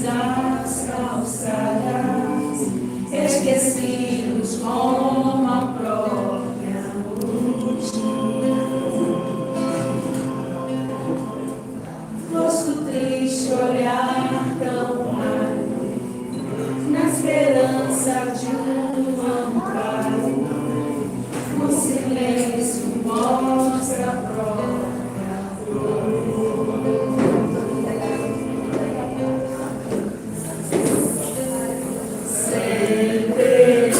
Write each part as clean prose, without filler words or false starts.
nas calçadas, esquecidos como a própria luz. Rosto triste, olhar tão raro, na esperança de um amparo, o silêncio mostra a própria dor. Sem perceber,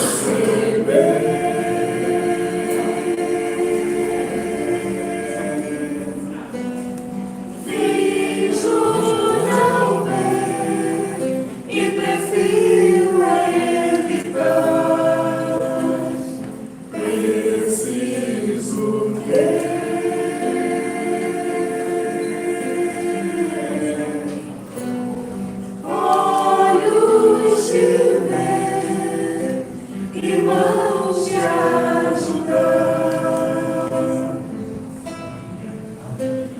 finjo não ver e prefiro evitar. Preciso ter olhos de ver e mãos de ajudar,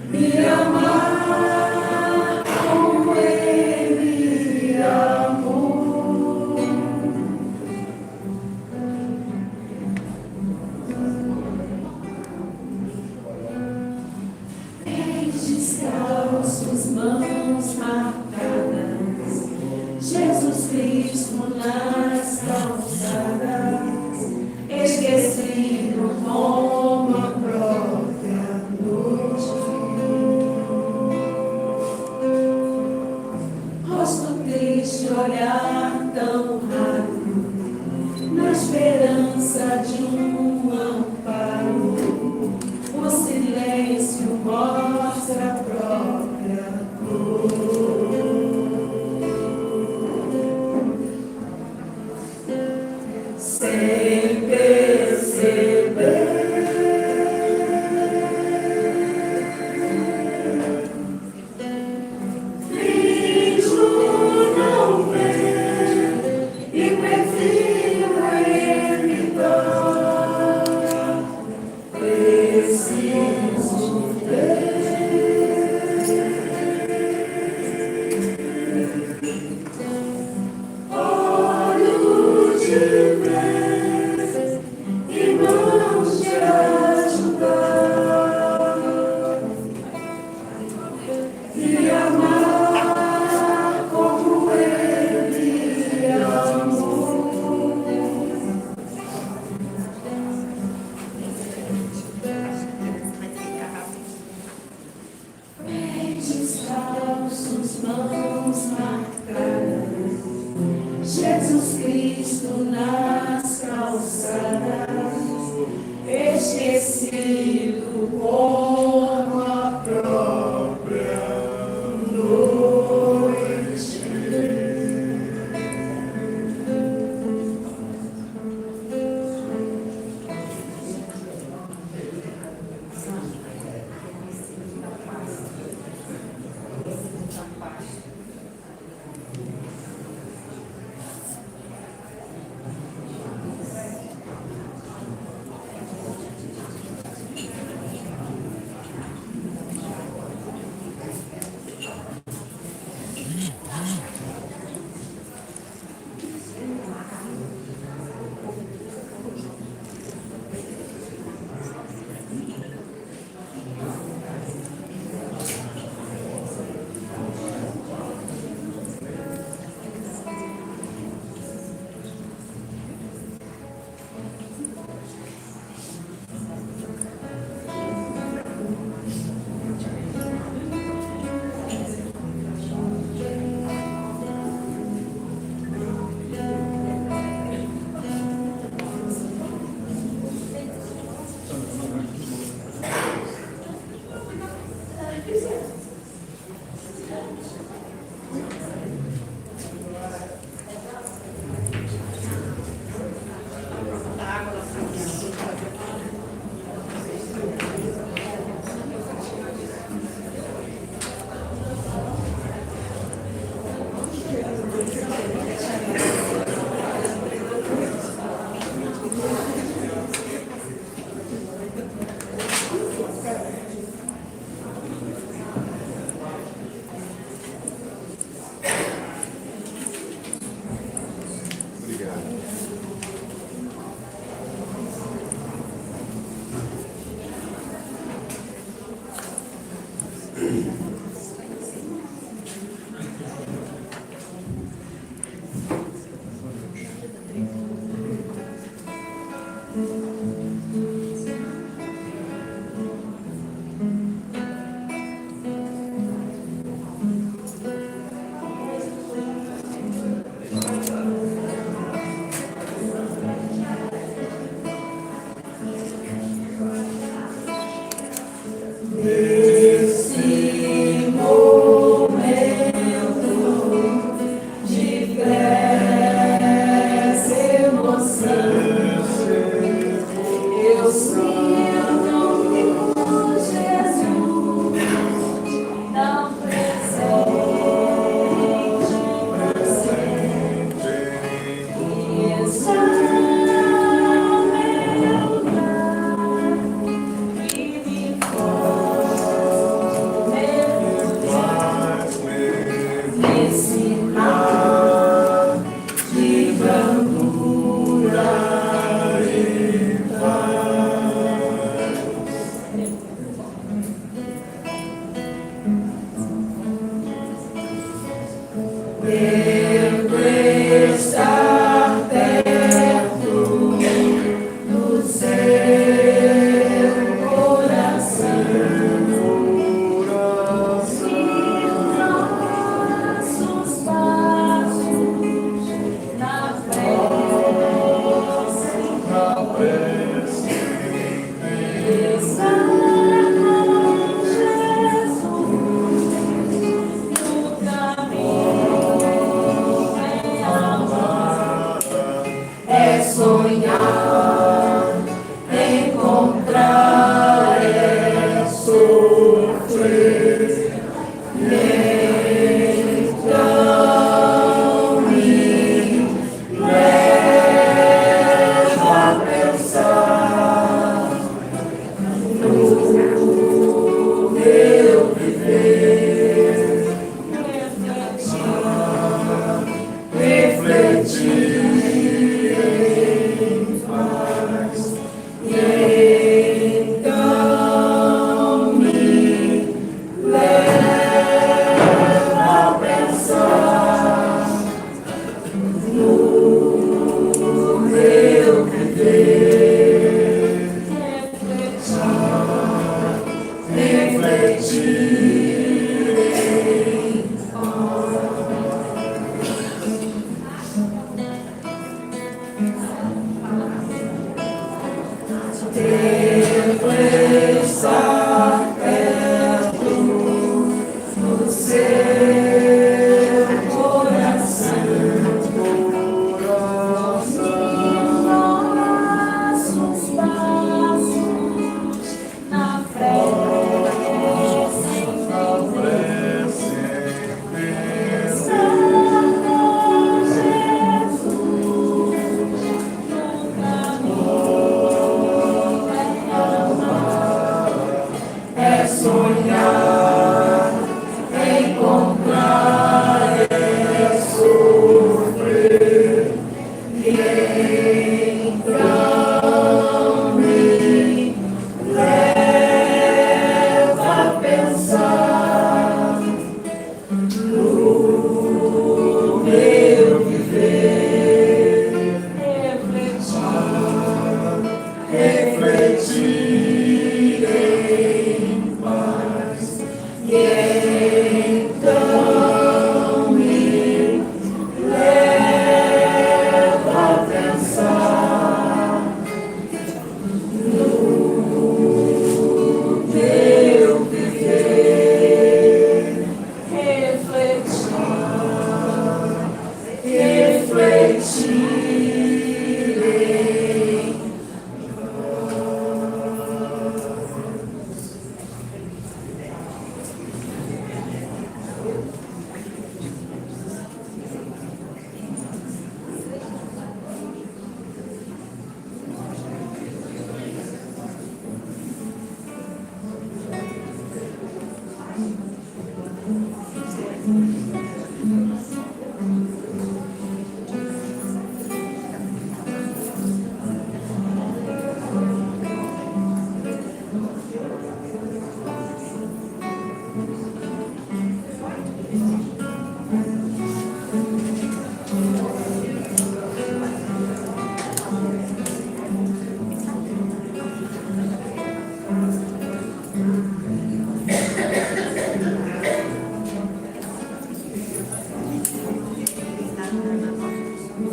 me amar como ele amou. Pés descalços, mãos marcadas, Jesus Cristo nas calçadas, esquecido como a própria noite. Rosto triste, olhar tão raro, na esperança de um amparo, o silêncio mostra a própria dor. Sem perceber, finjo não ver e prefiro evitar. Preciso ter olhos de ver e mãos de ajudar, e amar como ele amou. Pés descalços, mãos marcadas, Jesus Cristo nas calçadas, esquecido como a própria noite.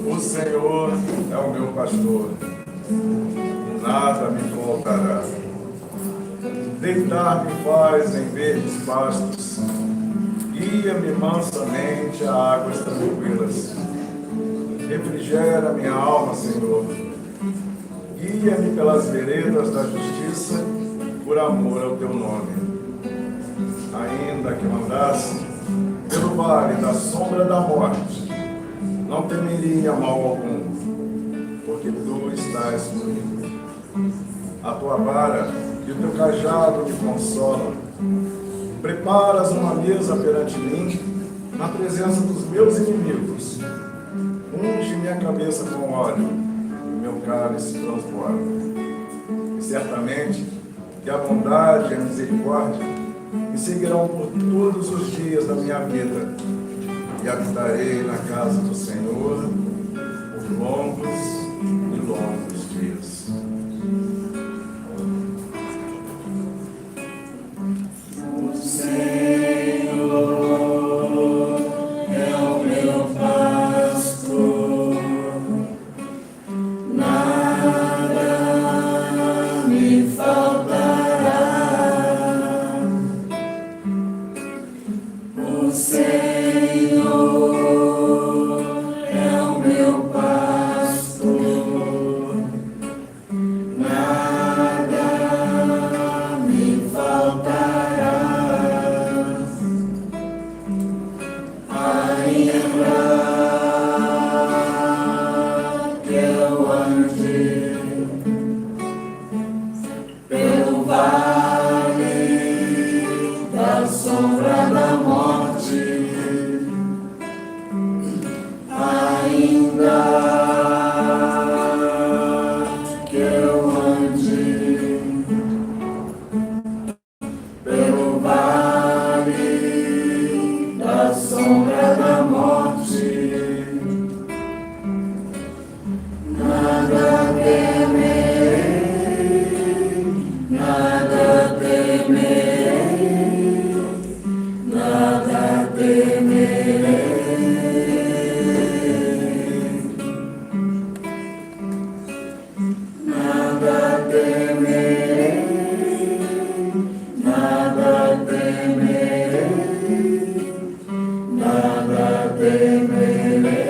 O Senhor é o meu pastor, nada me faltará. Deitar-me faz em verdes pastos, guia-me mansamente a águas tranquilas. Refrigera minha alma, Senhor. Guia-me pelas veredas da justiça, por amor ao teu nome. Ainda que eu andasse pelo vale da sombra da morte, não temeria mal algum, porque tu estás comigo. A tua vara e o teu cajado me consolam. Preparas uma mesa perante mim, na presença dos meus inimigos. Unge minha cabeça com óleo, e meu cálice transborda. E certamente que a bondade e a misericórdia me seguirão por todos os dias da minha vida, e habitarei na casa do Senhor por longos e longos dias. O Senhor é o meu pastor, nada me faltará. O Senhor é o meu pastor, nada me faltará. Ainda que eu ande pelo vale da sombra da morte, ainda que eu ande pelo vale da sombra da morte, nada temerei, nada temerei, nada temerei. Nada temerei, nada temerei, nada temerei.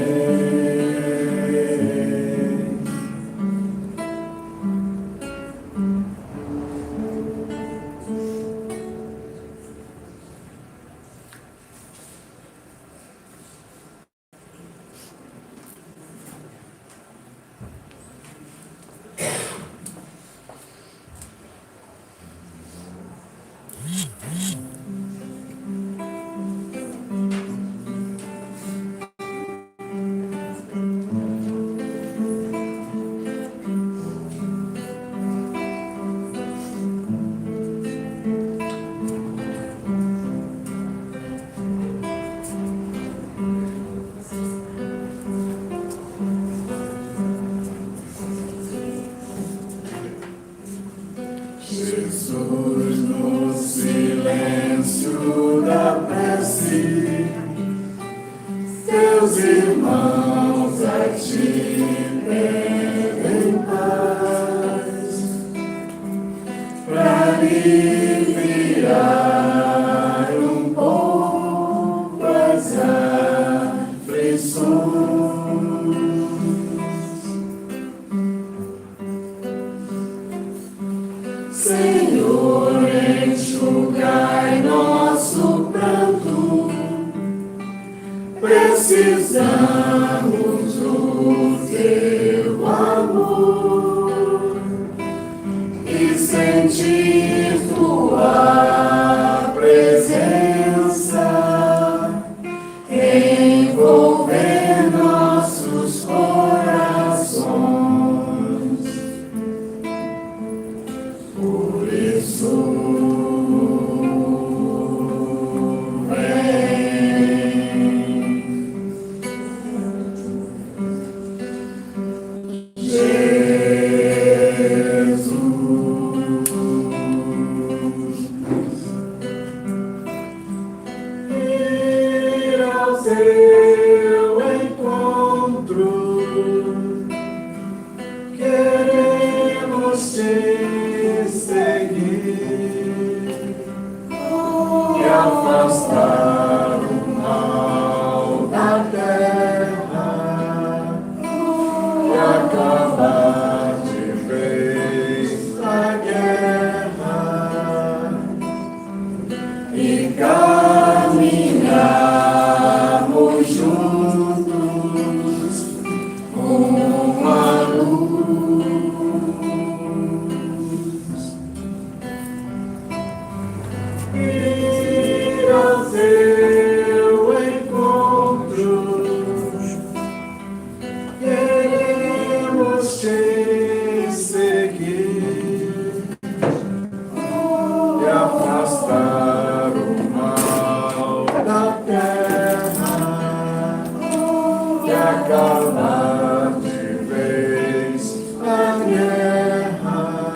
Jesus, no silêncio da prece, teus irmãos a ti pedem paz, pra aliviar um pouco as aflições. Senhor, enxugai nosso pranto, precisamos do teu amor e sentir tua presença teu encontro, queremos te seguir e afastar o mal da terra e acabar de vez a guerra e caminharmos juntos rumo à luz. Ir ao teu encontro, queremos te seguir e afastar o mal da terra e acabar de vez a guerra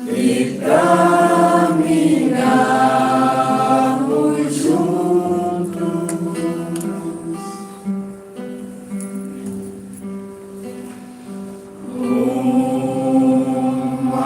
e caminharmos juntos. Rumo à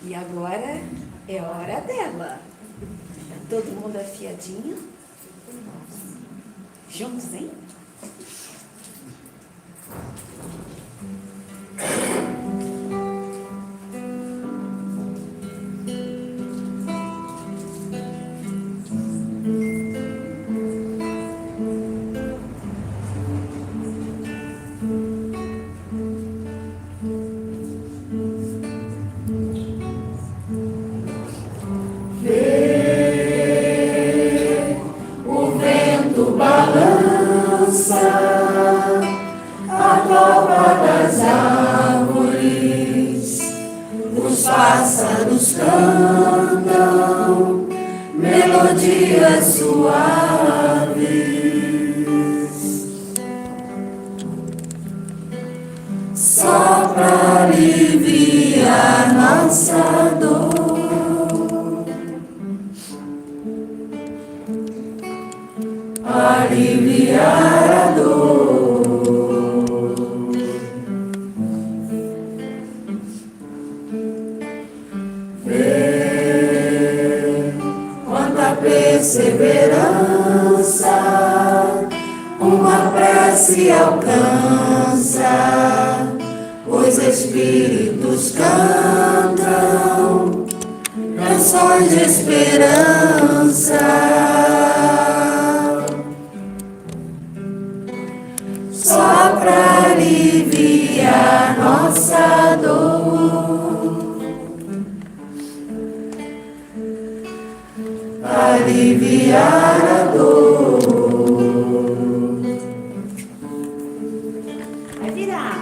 E agora é hora dela. Todo mundo afiadinho? Juntos, hein? O vento balança a copa das árvores, os pássaros cantam melodias suaves, só pra aliviar nossa dor. Aliviar a dor. Vê quanta perseverança uma prece alcança, os espíritos cantam canções de esperança. Só pra aliviar nossa dor, aliviar a dor. Vai virar.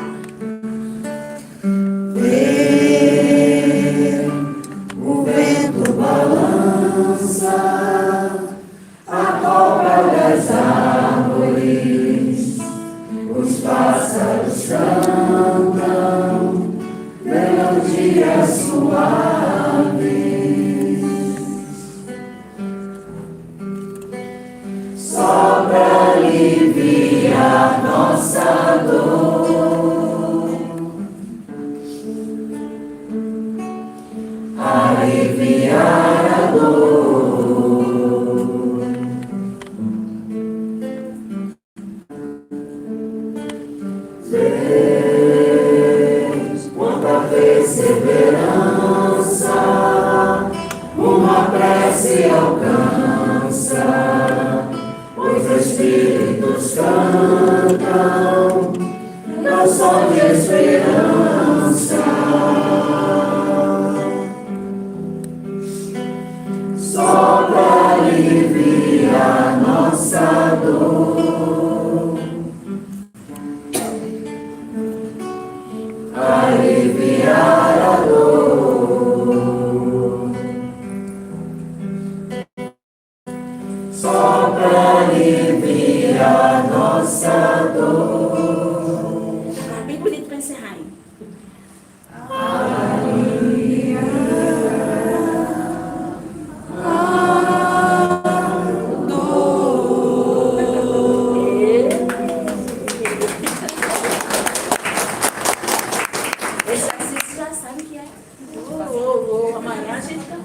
Vê o vento balança a copa das árvores, os pássaros cantam melodias suaves, só pra aliviar nossa dor, aliviar a dor. Vês quanta perseverança uma prece alcança, os espíritos cantam canção de esperança. Só pra aliviar nossa dor, só para aliviar nossa dor. Bem bonito para encerrar, hein? Esse exercício já sabe o que é. Amanhã a gente tá.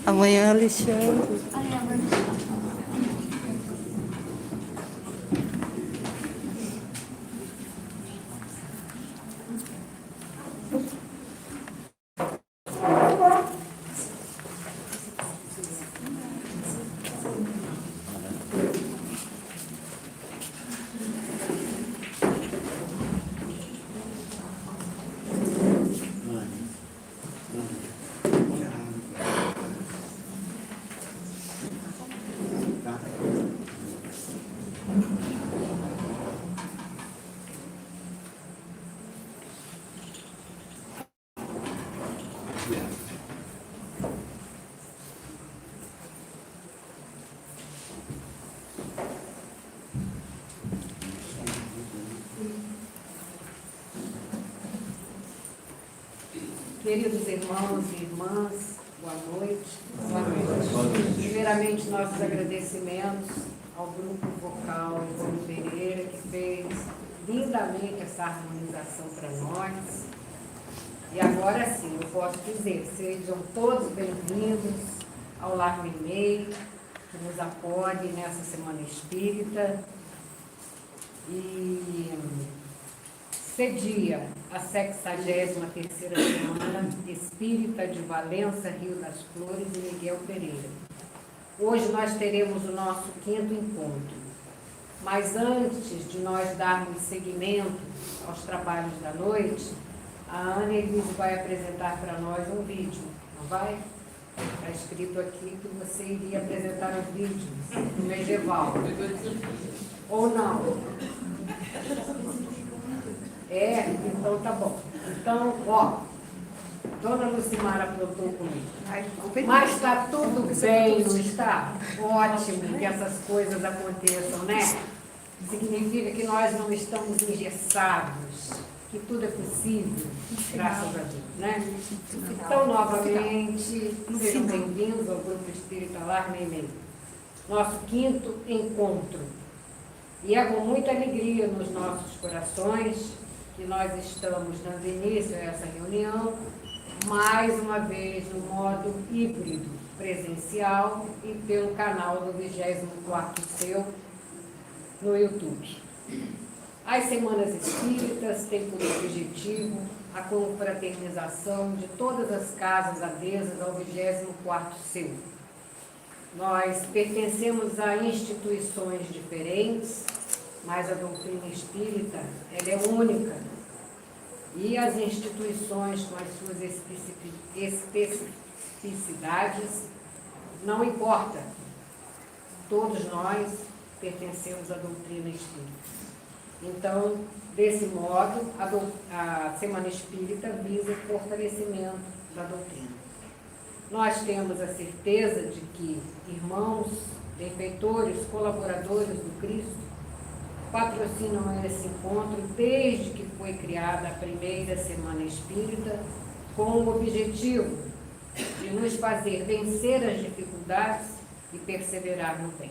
Amanhã, Alexandre. Queridos irmãos e irmãs, boa noite. Boa noite. Primeiramente, nossos agradecimentos ao grupo vocal Ivone Pereira, que fez lindamente essa harmonização para nós. E agora sim, eu posso dizer, sejam todos bem-vindos ao Lar Meimei, que nos acolhe nessa Semana Espírita. E cedia a 63ª Semana Espírita de Valença, Rio das Flores e Miguel Pereira. Hoje nós teremos o nosso 5º encontro. Mas antes de nós darmos seguimento aos trabalhos da noite, a Ana Elise vai apresentar para nós um vídeo, não vai? Está escrito aqui que você iria apresentar os vídeos do medieval. Ou não? É, então tá bom. Então, ó, Dona Lucimara aprontou comigo. Mas está tudo bem, não está? Ótimo que essas coisas aconteçam, né? Significa que nós não estamos engessados, que tudo é possível, graças a Deus, né? Então, novamente, sejam bem-vindos ao Grupo Espírita Lar Meimei. Nosso 5º encontro. E é com muita alegria nos nossos corações que nós estamos dando início a essa reunião, mais uma vez no modo híbrido, presencial e pelo canal do 24º Seu no YouTube. As Semanas Espíritas têm por objetivo a confraternização de todas as casas adesas ao 24º Seu. Nós pertencemos a instituições diferentes, mas a doutrina espírita ela é única. E as instituições com as suas especificidades não importa. Todos nós pertencemos à doutrina espírita. Então, desse modo, a Semana Espírita visa o fortalecimento da doutrina. Nós temos a certeza de que irmãos, benfeitores, colaboradores do Cristo patrocinam esse encontro desde que foi criada a primeira Semana Espírita, com o objetivo de nos fazer vencer as dificuldades e perseverar no bem.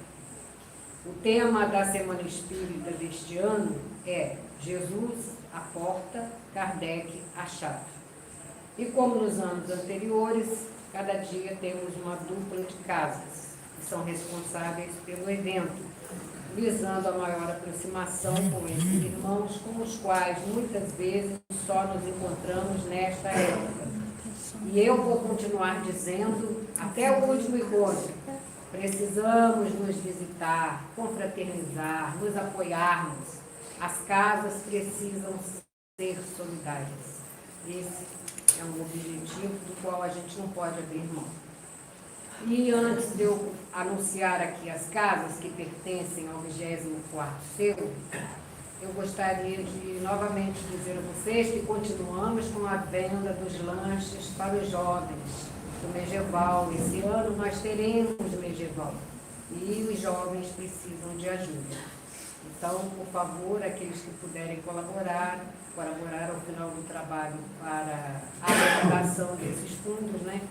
O tema da Semana Espírita deste ano é Jesus, a porta, Kardec, a chave. E como nos anos anteriores, cada dia temos uma dupla de casas que são responsáveis pelo evento, visando a maior aproximação com esses irmãos, com os quais muitas vezes só nos encontramos nesta época. E eu vou continuar dizendo, até o último encontro, precisamos nos visitar, confraternizar, nos apoiarmos. As casas precisam ser solidárias. Esse é um objetivo do qual a gente não pode abrir mão. E antes de eu anunciar aqui as casas que pertencem ao 24º Seu, eu gostaria de novamente dizer a vocês que continuamos com a venda dos lanches para os jovens. do Medieval. Esse ano nós teremos Medieval e os jovens precisam de ajuda. Então, por favor, aqueles que puderem colaborar ao final do trabalho para a arrecadação desses fundos, né?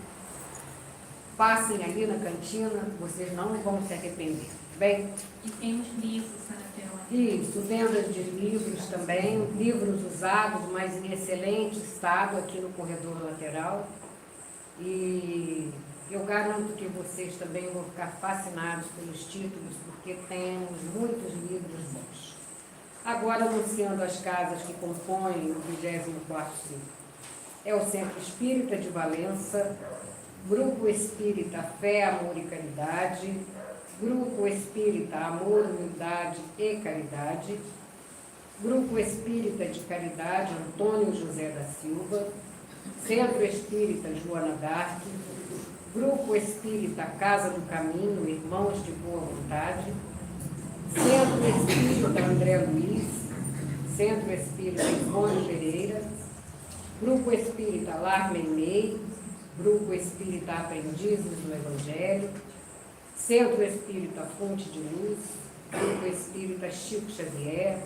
Passem ali na cantina, vocês não vão se arrepender. Bem? E temos livros na tela. Isso, venda de livros também, livros usados, mas em excelente estado aqui no corredor lateral. E eu garanto que vocês também vão ficar fascinados pelos títulos, porque temos muitos livros bons. Agora, anunciando as casas que compõem o 24º ciclo. É o Centro Espírita de Valença, Grupo Espírita Fé, Amor e Caridade, Grupo Espírita Amor, Humildade e Caridade, Grupo Espírita de Caridade Antônio José da Silva, Centro Espírita Joana d'Arc, Grupo Espírita Casa do Caminho, Irmãos de Boa Vontade, Centro Espírita André Luiz, Centro Espírita Ivone Pereira, Grupo Espírita Lar Meimei, Grupo Espírita Aprendizes do Evangelho, Centro Espírita Fonte de Luz, Grupo Espírita Chico Xavier,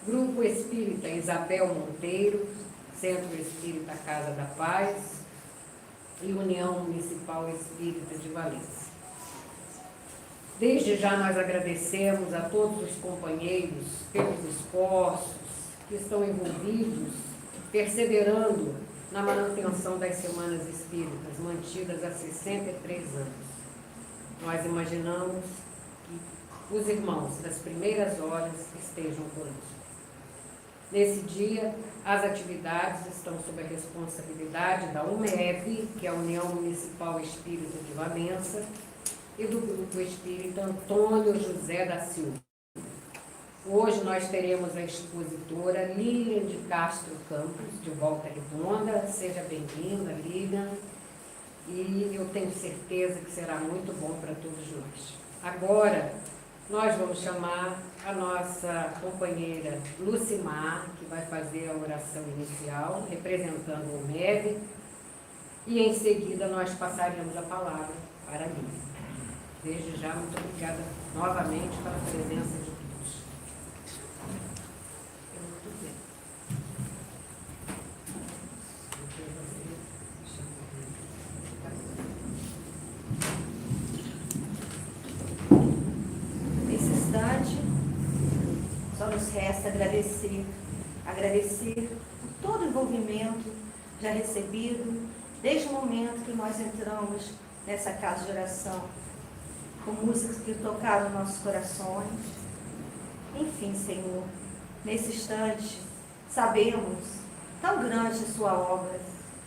Grupo Espírita Isabel Monteiro, Centro Espírita Casa da Paz e União Municipal Espírita de Valença. Desde já nós agradecemos a todos os companheiros pelos esforços que estão envolvidos, perseverando na manutenção das Semanas Espíritas, mantidas há 63 anos. Nós imaginamos que os irmãos das primeiras horas estejam conosco. Nesse dia, as atividades estão sob a responsabilidade da UMEV, que é a União Municipal Espírita de Valença, e do Grupo Espírita Antônio José da Silva. Hoje nós teremos a expositora Lilian de Castro Campos, de Volta Redonda. Seja bem-vinda, Lilian. E eu tenho certeza que será muito bom para todos nós. Agora, nós vamos chamar a nossa companheira Lucimar, que vai fazer a oração inicial, representando o MEV, e em seguida nós passaremos a palavra para a Lilian. Desde já, muito obrigada novamente pela presença de todos. Nesse instante, só nos resta agradecer por todo o envolvimento já recebido desde o momento que nós entramos nessa casa de oração, com músicas que tocaram nossos corações. Enfim, Senhor, nesse instante, sabemos tão grande a sua obra,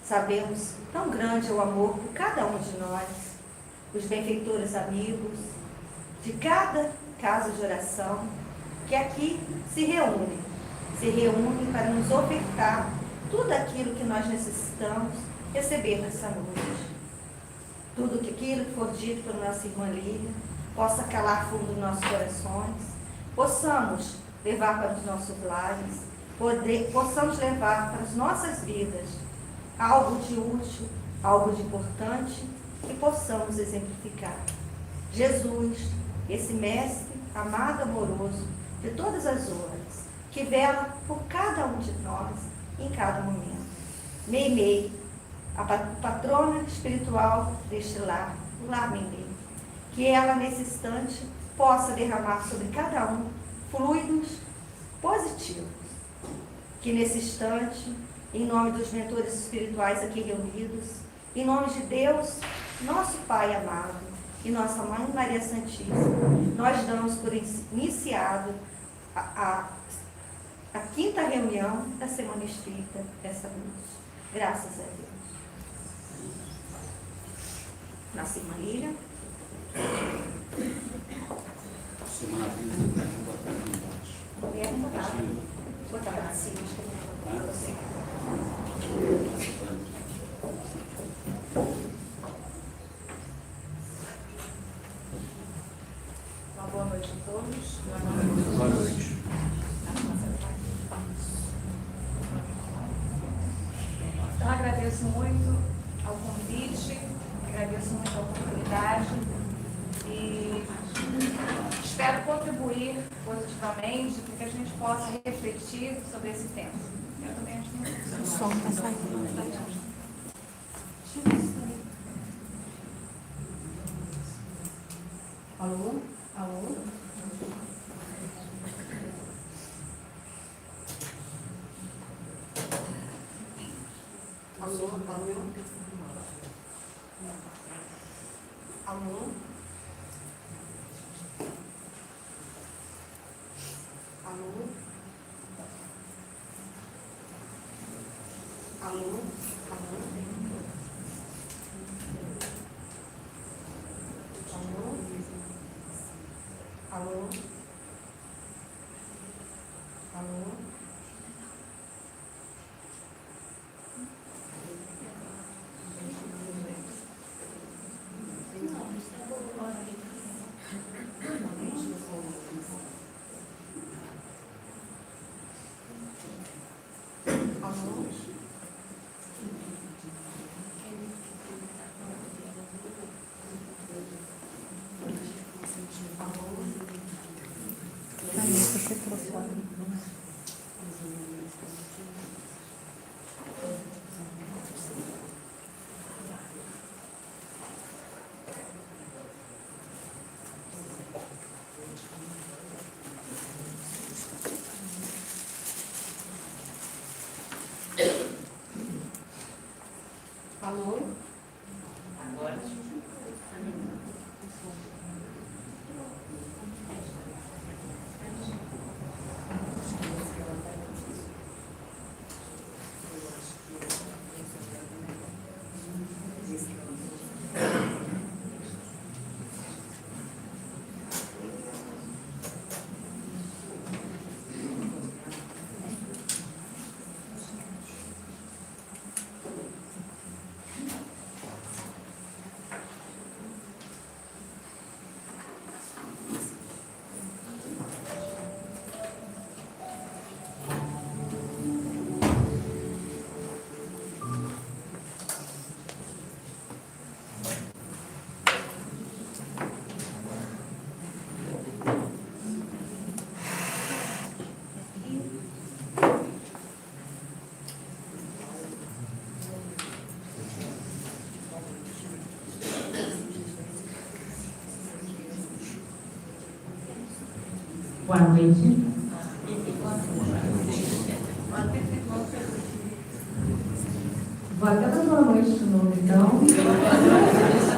sabemos tão grande o amor por cada um de nós, os benfeitores amigos de cada casa de oração, que aqui se reúnem para nos ofertar tudo aquilo que nós necessitamos receber nessa noite. Tudo aquilo que for dito pela nossa irmã Lília possa calar fundo nos nossos corações, possamos levar para os nossos lares, possamos levar para as nossas vidas algo de útil, algo de importante e possamos exemplificar. Jesus, esse mestre amado, amoroso de todas as horas, que vela por cada um de nós em cada momento. Meimei, a patrona espiritual deste lar, o Lar Meimei, que ela nesse instante possa derramar sobre cada um fluidos positivos. Que nesse instante, em nome dos mentores espirituais aqui reunidos, em nome de Deus, nosso Pai amado, e nossa Mãe Maria Santíssima, nós damos por iniciado a quinta reunião da Semana Espírita dessa noite. Graças a Deus. Nossa irmã Lília. Semana vinda, Botar assim, acho que não é você. Uma boa noite a todos. Boa noite. Então, agradeço muito ao convite, agradeço muito a oportunidade e espero contribuir positivamente para que a gente possa refletir sobre esse tema. Eu também acho que O som está saindo. Alô? Alô? Alô? Alô? Alô? Alô? Alô? Alô? Alô? Aí, você microfone. Alô? Boa noite. Vou até dar boa noite de novo, então.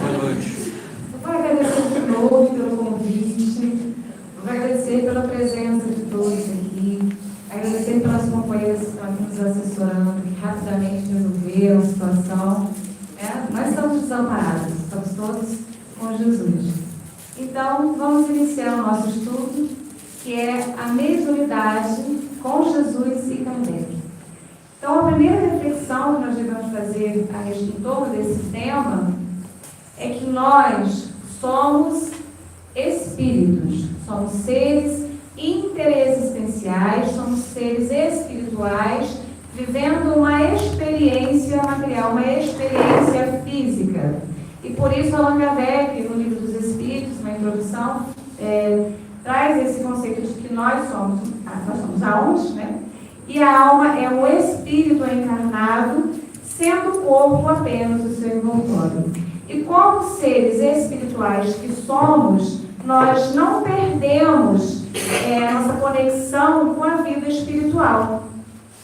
Boa noite. Vou agradecer de novo pelo convite, vou agradecer pela presença de todos aqui, agradecer pelas companheiras que estão aqui nos assessorando, que rapidamente resolveram a situação. Nós estamos desamparados, estamos todos com Jesus. Então, vamos iniciar o nosso estudo, que é a mediunidade com Jesus e Kardec. Então, a primeira reflexão que nós devemos fazer em torno desse tema é que nós somos espíritos, somos seres interessenciais, somos seres espirituais, vivendo uma experiência material, uma experiência física. E por isso, Allan Kardec, no Livro dos Espíritos, na introdução, traz esse conceito de que nós somos almas, né? E a alma é um espírito encarnado, sendo o corpo apenas o seu envoltório. E como seres espirituais que somos, nós não perdemos nossa conexão com a vida espiritual.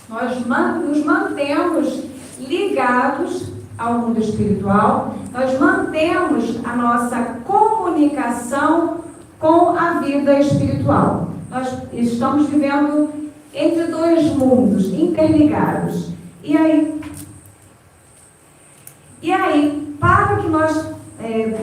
Nós nos mantemos ligados ao mundo espiritual, nós mantemos a nossa comunicação com a vida espiritual. Nós estamos vivendo entre dois mundos interligados. E aí, para que nós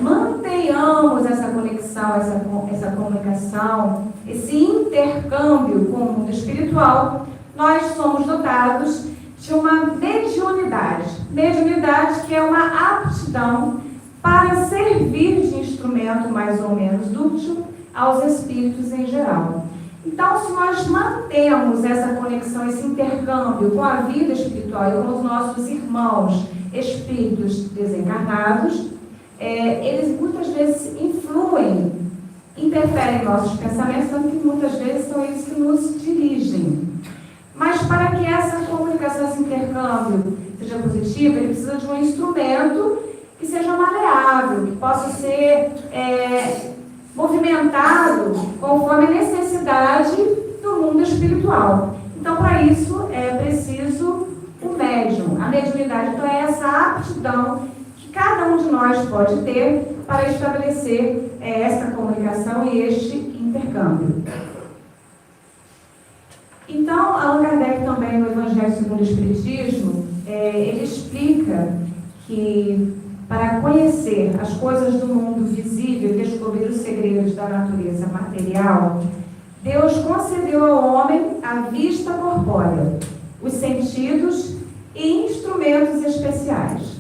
mantenhamos essa conexão, essa comunicação, esse intercâmbio com o mundo espiritual, nós somos dotados de uma mediunidade. Mediunidade que é uma aptidão para servir de instrumento mais ou menos útil aos espíritos em geral. Então, se nós mantemos essa conexão, esse intercâmbio com a vida espiritual e com os nossos irmãos espíritos desencarnados, eles muitas vezes influem, interferem em nossos pensamentos, tanto que muitas vezes são eles que nos dirigem. Mas para que essa comunicação, esse intercâmbio seja positivo, ele precisa de um instrumento que seja maleável, que possa ser movimentado conforme a necessidade do mundo espiritual. Então, para isso, é preciso o médium. A mediunidade, então, é essa aptidão que cada um de nós pode ter para estabelecer essa comunicação e este intercâmbio. Então, Allan Kardec também, no Evangelho segundo o Espiritismo, ele explica que para conhecer as coisas do mundo visível e descobrir os segredos da natureza material, Deus concedeu ao homem a vista corpórea, os sentidos e instrumentos especiais.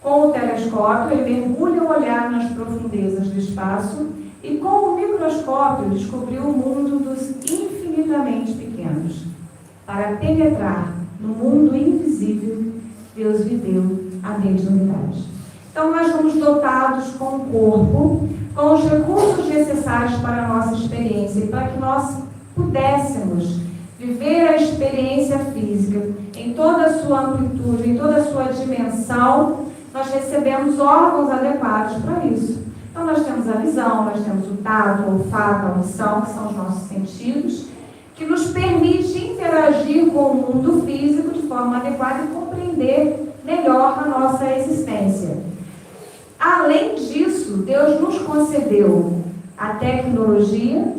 Com o telescópio, ele mergulha o olhar nas profundezas do espaço e com o microscópio descobriu o mundo dos infinitamente pequenos. Para penetrar no mundo invisível, Deus lhe deu a mediunidade. Então, nós fomos dotados com o corpo, com os recursos necessários para a nossa experiência e para que nós pudéssemos viver a experiência física em toda a sua amplitude, em toda a sua dimensão, nós recebemos órgãos adequados para isso. Então, nós temos a visão, nós temos o tato, o olfato, a audição, que são os nossos sentidos, que nos permite interagir com o mundo físico de forma adequada e compreender melhor a nossa existência. Além disso, Deus nos concedeu a tecnologia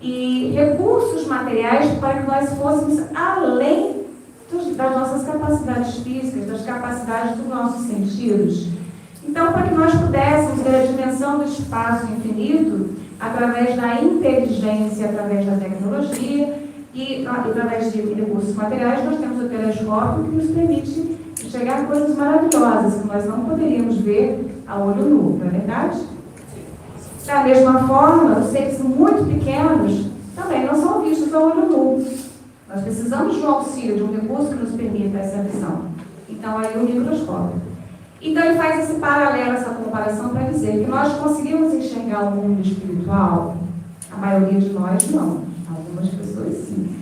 e recursos materiais para que nós fôssemos além das nossas capacidades físicas, das capacidades dos nossos sentidos. Então, para que nós pudéssemos ter a dimensão do espaço infinito, através da inteligência, através da tecnologia e através de recursos materiais, nós temos o telescópio que nos permite enxergar coisas maravilhosas que nós não poderíamos ver a olho nu, não é verdade? Da mesma forma, os seres muito pequenos também não são vistos a olho nu. Nós precisamos de um auxílio, de um recurso que nos permita essa visão. Então, aí o microscópio. Então, ele faz esse paralelo, essa comparação, para dizer que nós conseguimos enxergar o mundo espiritual, a maioria de nós não, algumas pessoas sim.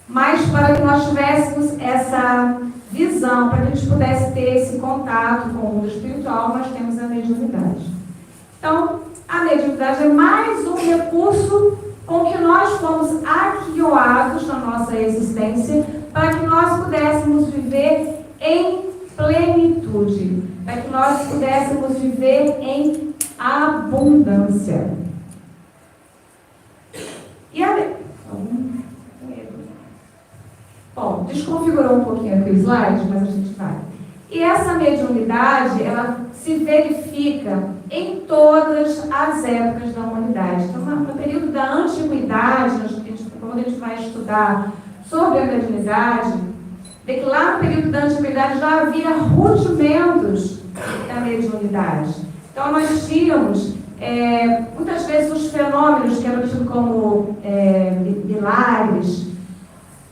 Mas para que nós tivéssemos essa visão, para que a gente pudesse ter esse contato com o mundo espiritual, nós temos a mediunidade. Então, a mediunidade é mais um recurso com que nós fomos aquioados na nossa existência para que nós pudéssemos viver em plenitude, para que nós pudéssemos viver em abundância. E bom, desconfigurou um pouquinho aqui o slide, mas a gente vai. E essa mediunidade, ela se verifica em todas as épocas da humanidade. Então, no período da antiguidade, quando a gente vai estudar sobre a mediunidade, vê que lá no período da antiguidade já havia rudimentos da mediunidade. Então, nós tínhamos, muitas vezes, os fenômenos que eram tidos como milagres,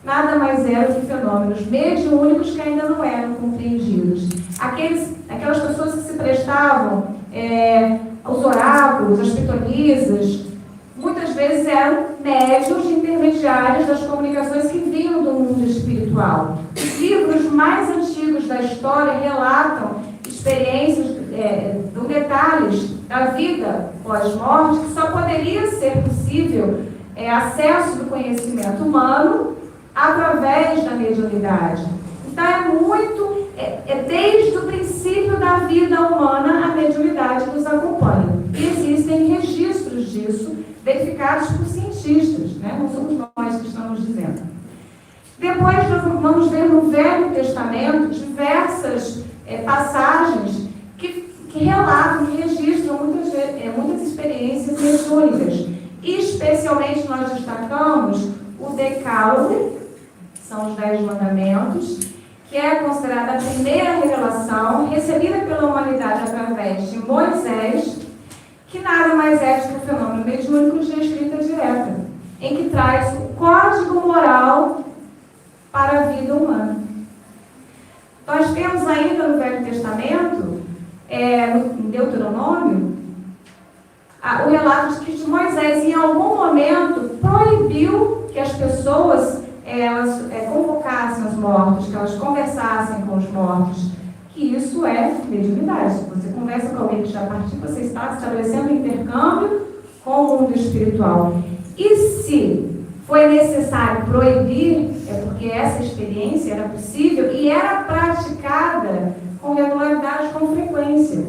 nada mais eram que fenômenos mediúnicos que ainda não eram compreendidos. Aquelas pessoas que se prestavam aos oráculos, às pitonisas, muitas vezes eram médiuns intermediários das comunicações que vinham do mundo espiritual. Os livros mais antigos da história relatam experiências, dão detalhes da vida pós-morte, que só poderia ser possível acesso do conhecimento humano através da mediunidade. Então desde o princípio da vida humana, a mediunidade nos acompanha. E existem registros disso, verificados por cientistas, né? Não somos nós que estamos dizendo. Depois nós vamos ver no Velho Testamento diversas passagens que relatam, que registram muitas experiências mediúnicas. Especialmente nós destacamos o Decálogo, que são os 10 mandamentos, que é considerada a primeira revelação recebida pela humanidade através de Moisés, que nada mais é do que o fenômeno mediúnico de escrita direta, em que traz o código moral para a vida humana. Nós temos ainda no Velho Testamento, em Deuteronômio, o relato de que Moisés, em algum momento, proibiu que as pessoas convocassem os mortos, que elas conversassem com os mortos, que isso é mediunidade. Se você conversa com alguém que já partiu, você está estabelecendo um intercâmbio com o mundo espiritual. E se foi necessário proibir, é porque essa experiência era possível e era praticada com regularidade, com frequência.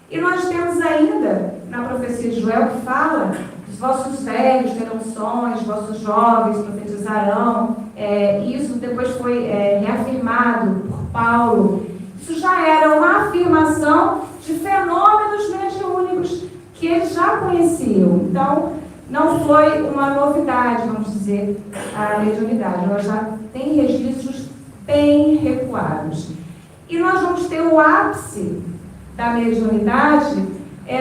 E nós temos ainda, na profecia de Joel, que fala: os vossos velhos terão sonhos, vossos jovens profetizarão. Isso depois foi reafirmado por Paulo. Isso já era uma afirmação de fenômenos mediúnicos que eles já conheciam. Então, não foi uma novidade, vamos dizer, a mediunidade. Ela já tem registros bem recuados. E nós vamos ter o ápice da mediunidade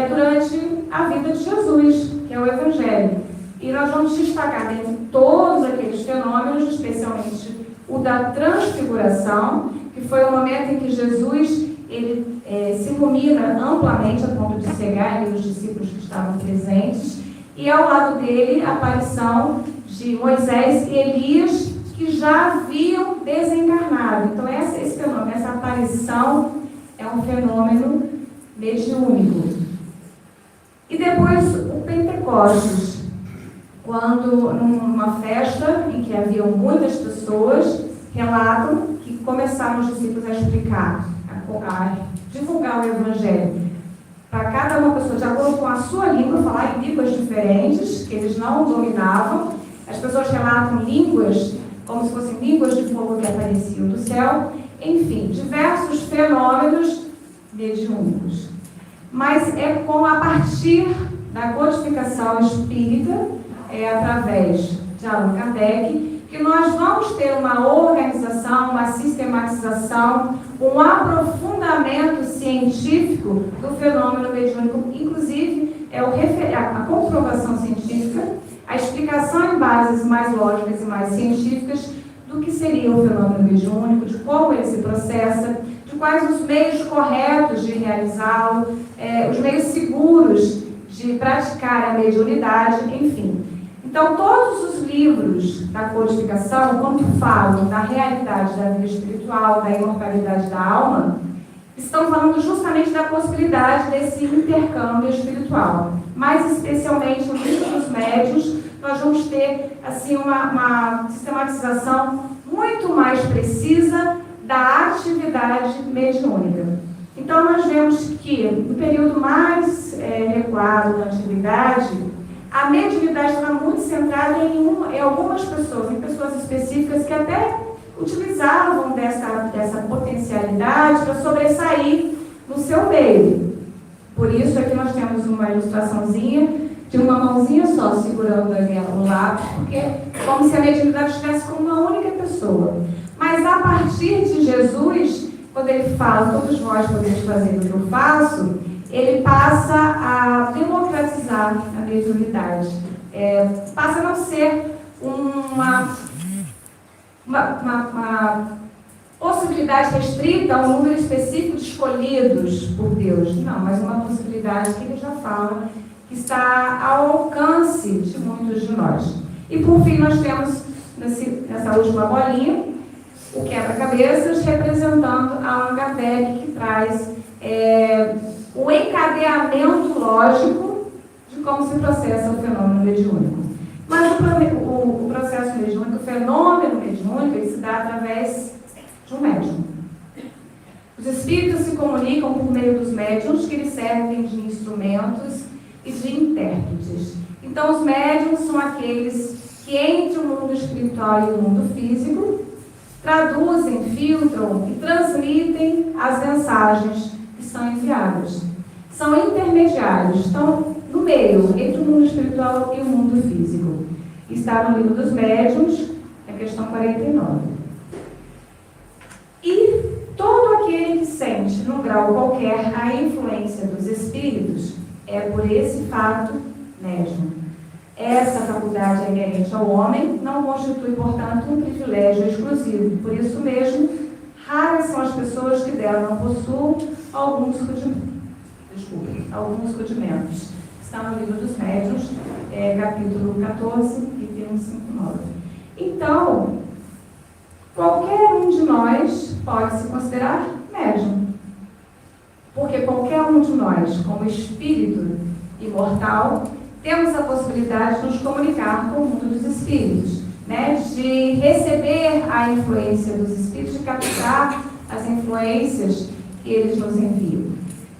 durante a vida de Jesus, que é o Evangelho. E nós vamos destacar dentre todos aqueles fenômenos, especialmente o da transfiguração, que foi o momento em que Jesus se ilumina amplamente a ponto de cegar os discípulos que estavam presentes, e ao lado dele a aparição de Moisés e Elias, que já haviam desencarnado. Então esse fenômeno, essa aparição é um fenômeno mediúnico. E depois o Pentecostes, quando numa festa em que haviam muitas pessoas, relatam que começaram os discípulos a explicar, a divulgar o Evangelho para cada uma pessoa, de acordo com a sua língua, falar em línguas diferentes, que eles não dominavam. As pessoas relatam línguas como se fossem línguas de fogo que apareciam do céu. Enfim, diversos fenômenos mediúnicos. Mas a partir da codificação espírita, através de Allan Kardec, que nós vamos ter uma organização, uma sistematização, um aprofundamento científico do fenômeno mediúnico, inclusive a comprovação científica, a explicação em bases mais lógicas e mais científicas do que seria o fenômeno mediúnico, de como ele se processa, de quais os meios corretos de realizá-lo, os meios seguros de praticar a mediunidade, enfim. Então, todos os livros da codificação, quando falam da realidade da vida espiritual, da imortalidade da alma, estão falando justamente da possibilidade desse intercâmbio espiritual. Mais especialmente no livro dos médiuns, nós vamos ter assim, uma sistematização muito mais precisa da atividade mediúnica. Então, nós vemos que, no período mais recuado da antiguidade, a mediunidade estava muito centrada em algumas pessoas, em pessoas específicas que até utilizavam dessa potencialidade para sobressair no seu meio. Por isso, aqui nós temos uma ilustraçãozinha de uma mãozinha só segurando o lápis, porque é como se a mediunidade estivesse com uma única pessoa. Mas a partir de Jesus, quando ele fala, todos vós podeis fazer o que eu faço, ele passa a democratizar a mediunidade. Passa a não ser uma possibilidade restrita a um número específico de escolhidos por Deus. Não, mas uma possibilidade que ele já fala, que está ao alcance de muitos de nós. E por fim nós temos, nessa última bolinha, o quebra-cabeças representando Allan Kardec, que traz o encadeamento lógico de como se processa o fenômeno mediúnico. Mas o processo mediúnico, o fenômeno mediúnico, ele se dá através de um médium. Os espíritos se comunicam por meio dos médiuns, que eles servem de instrumentos e de intérpretes. Então, os médiuns são aqueles que, entre o mundo espiritual e o mundo físico, traduzem, filtram e transmitem as mensagens que são enviadas. São intermediários, estão no meio, entre o mundo espiritual e o mundo físico. Está no livro dos médiuns, a questão 49. E todo aquele que sente, num grau qualquer, a influência dos espíritos, é por esse fato médium. Essa faculdade é inerente ao homem, não constitui, portanto, um privilégio exclusivo. Por isso mesmo, Raras são as pessoas que dela não possuem alguns rudimentos. Está no livro dos Médiuns, capítulo 14, item 59. Então, qualquer um de nós pode se considerar médium. Porque qualquer um de nós, como espírito imortal, temos a possibilidade de nos comunicar com o mundo dos espíritos, né? De receber a influência dos espíritos, de captar as influências que eles nos enviam.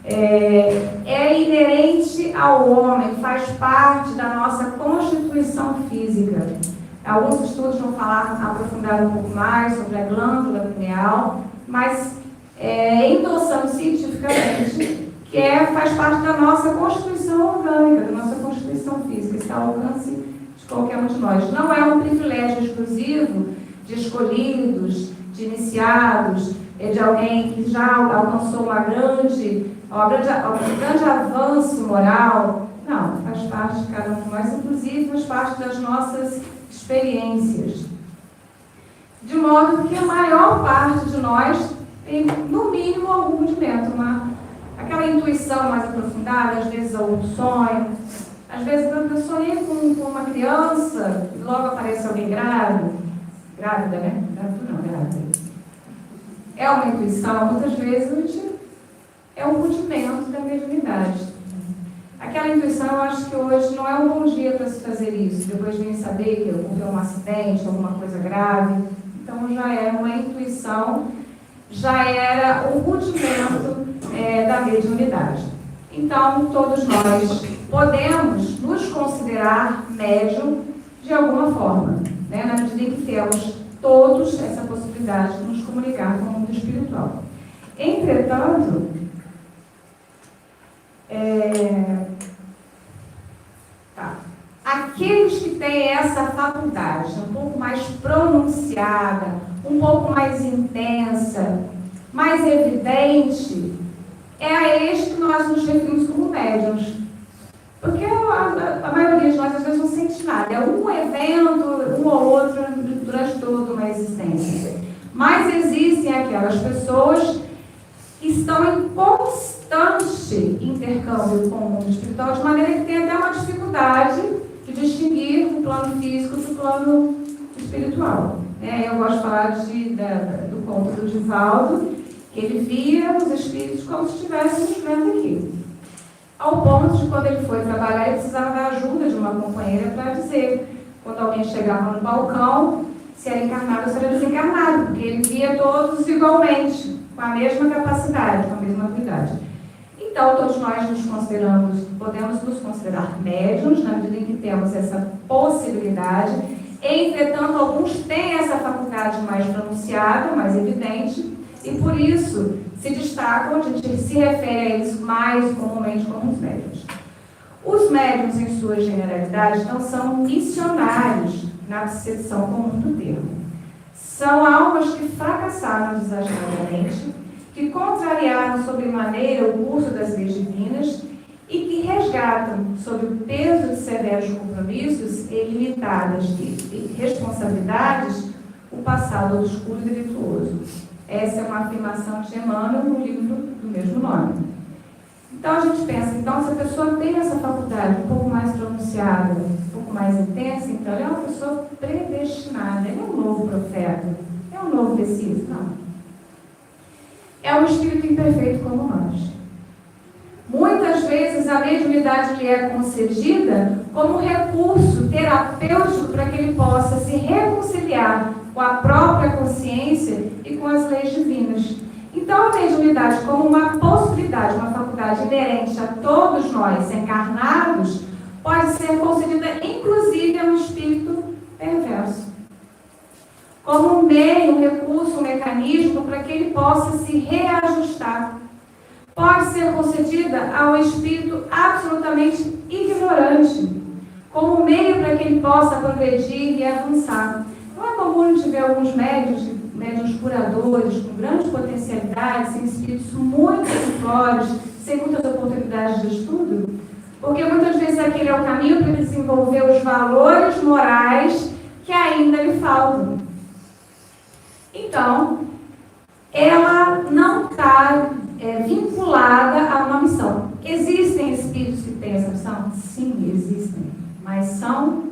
É inerente ao homem, faz parte da nossa constituição física. Alguns estudos vão aprofundar um pouco mais sobre a glândula pineal, mas endossando cientificamente que faz parte da nossa constituição orgânica, da nossa constituição física, está ao alcance de qualquer um de nós. Não é um privilégio exclusivo de escolhidos, de iniciados, de alguém que já alcançou um grande avanço moral. Não, faz parte de cada um de nós, inclusive faz parte das nossas experiências. De modo que a maior parte de nós tem, no mínimo, algum rudimento, aquela intuição mais aprofundada, às vezes algum sonho. Às vezes eu sonhei com uma criança e logo aparece alguém grávida, né? Grávida. É uma intuição, muitas vezes é um rudimento da mediunidade. Aquela intuição, eu acho que hoje não é um bom dia para se fazer isso. Depois vem saber que ocorreu um acidente, alguma coisa grave. Então já é uma intuição, já era um rudimento da mediunidade. Então, todos nós podemos nos considerar médium de alguma forma, né? Na medida em que temos todos essa possibilidade de nos comunicar com o mundo espiritual. Entretanto, aqueles que têm essa faculdade um pouco mais pronunciada, um pouco mais intensa, mais evidente, é a este que nós nos referimos como médiuns. Porque a maioria de nós às vezes não sente nada. É um evento, um ou outro, durante toda uma existência. Mas existem aquelas pessoas que estão em constante intercâmbio com o mundo espiritual, de maneira que tem até uma dificuldade de distinguir o plano físico do plano espiritual. Eu gosto de falar do conto do Divaldo, que ele via os espíritos como se estivéssemos vendo aqui. Ao ponto de, quando ele foi trabalhar, ele precisava da ajuda de uma companheira para dizer, quando alguém chegava no balcão, se era encarnado ou se era desencarnado, porque ele via todos igualmente, com a mesma capacidade, com a mesma habilidade. Então, todos nós podemos nos considerar médiuns, na medida em que temos essa possibilidade. Entretanto, alguns têm essa faculdade mais pronunciada, mais evidente, e por isso se destacam, a gente se refere a eles mais comumente como os médiuns. Os médiuns, em sua generalidade, não são missionários na acessão comum do termo. São almas que fracassaram desastrosamente, que contrariaram sobremaneira o curso das leis divinas e que resgatam, sob o peso de severos compromissos e limitadas responsabilidades, o passado obscuro e delituoso. Essa é uma afirmação de Emmanuel no livro do mesmo nome. Então a gente pensa, se a pessoa tem essa faculdade um pouco mais pronunciada, um pouco mais intensa, então ela é uma pessoa predestinada, ele é um novo profeta, é um novo Messias? Não. É um espírito imperfeito como nós. Muitas vezes a mediunidade lhe é concedida como um recurso terapêutico para que ele possa se reconciliar com a própria consciência e com as leis divinas. Então, a mediunidade, como uma possibilidade, uma faculdade inerente a todos nós encarnados, pode ser concedida inclusive a um espírito perverso. Como um meio, um recurso, um mecanismo para que ele possa se reajustar. Pode ser concedida a um espírito absolutamente ignorante, como um meio para que ele possa progredir e avançar. Não é comum a gente ver alguns médiuns curadores, com grandes potencialidades, sem espíritos muito simplórios, sem muitas oportunidades de estudo? Porque muitas vezes aquele é o caminho para ele desenvolver os valores morais que ainda lhe faltam. Então, ela não está vinculada a uma missão. Existem espíritos que têm essa missão? Sim, existem, mas são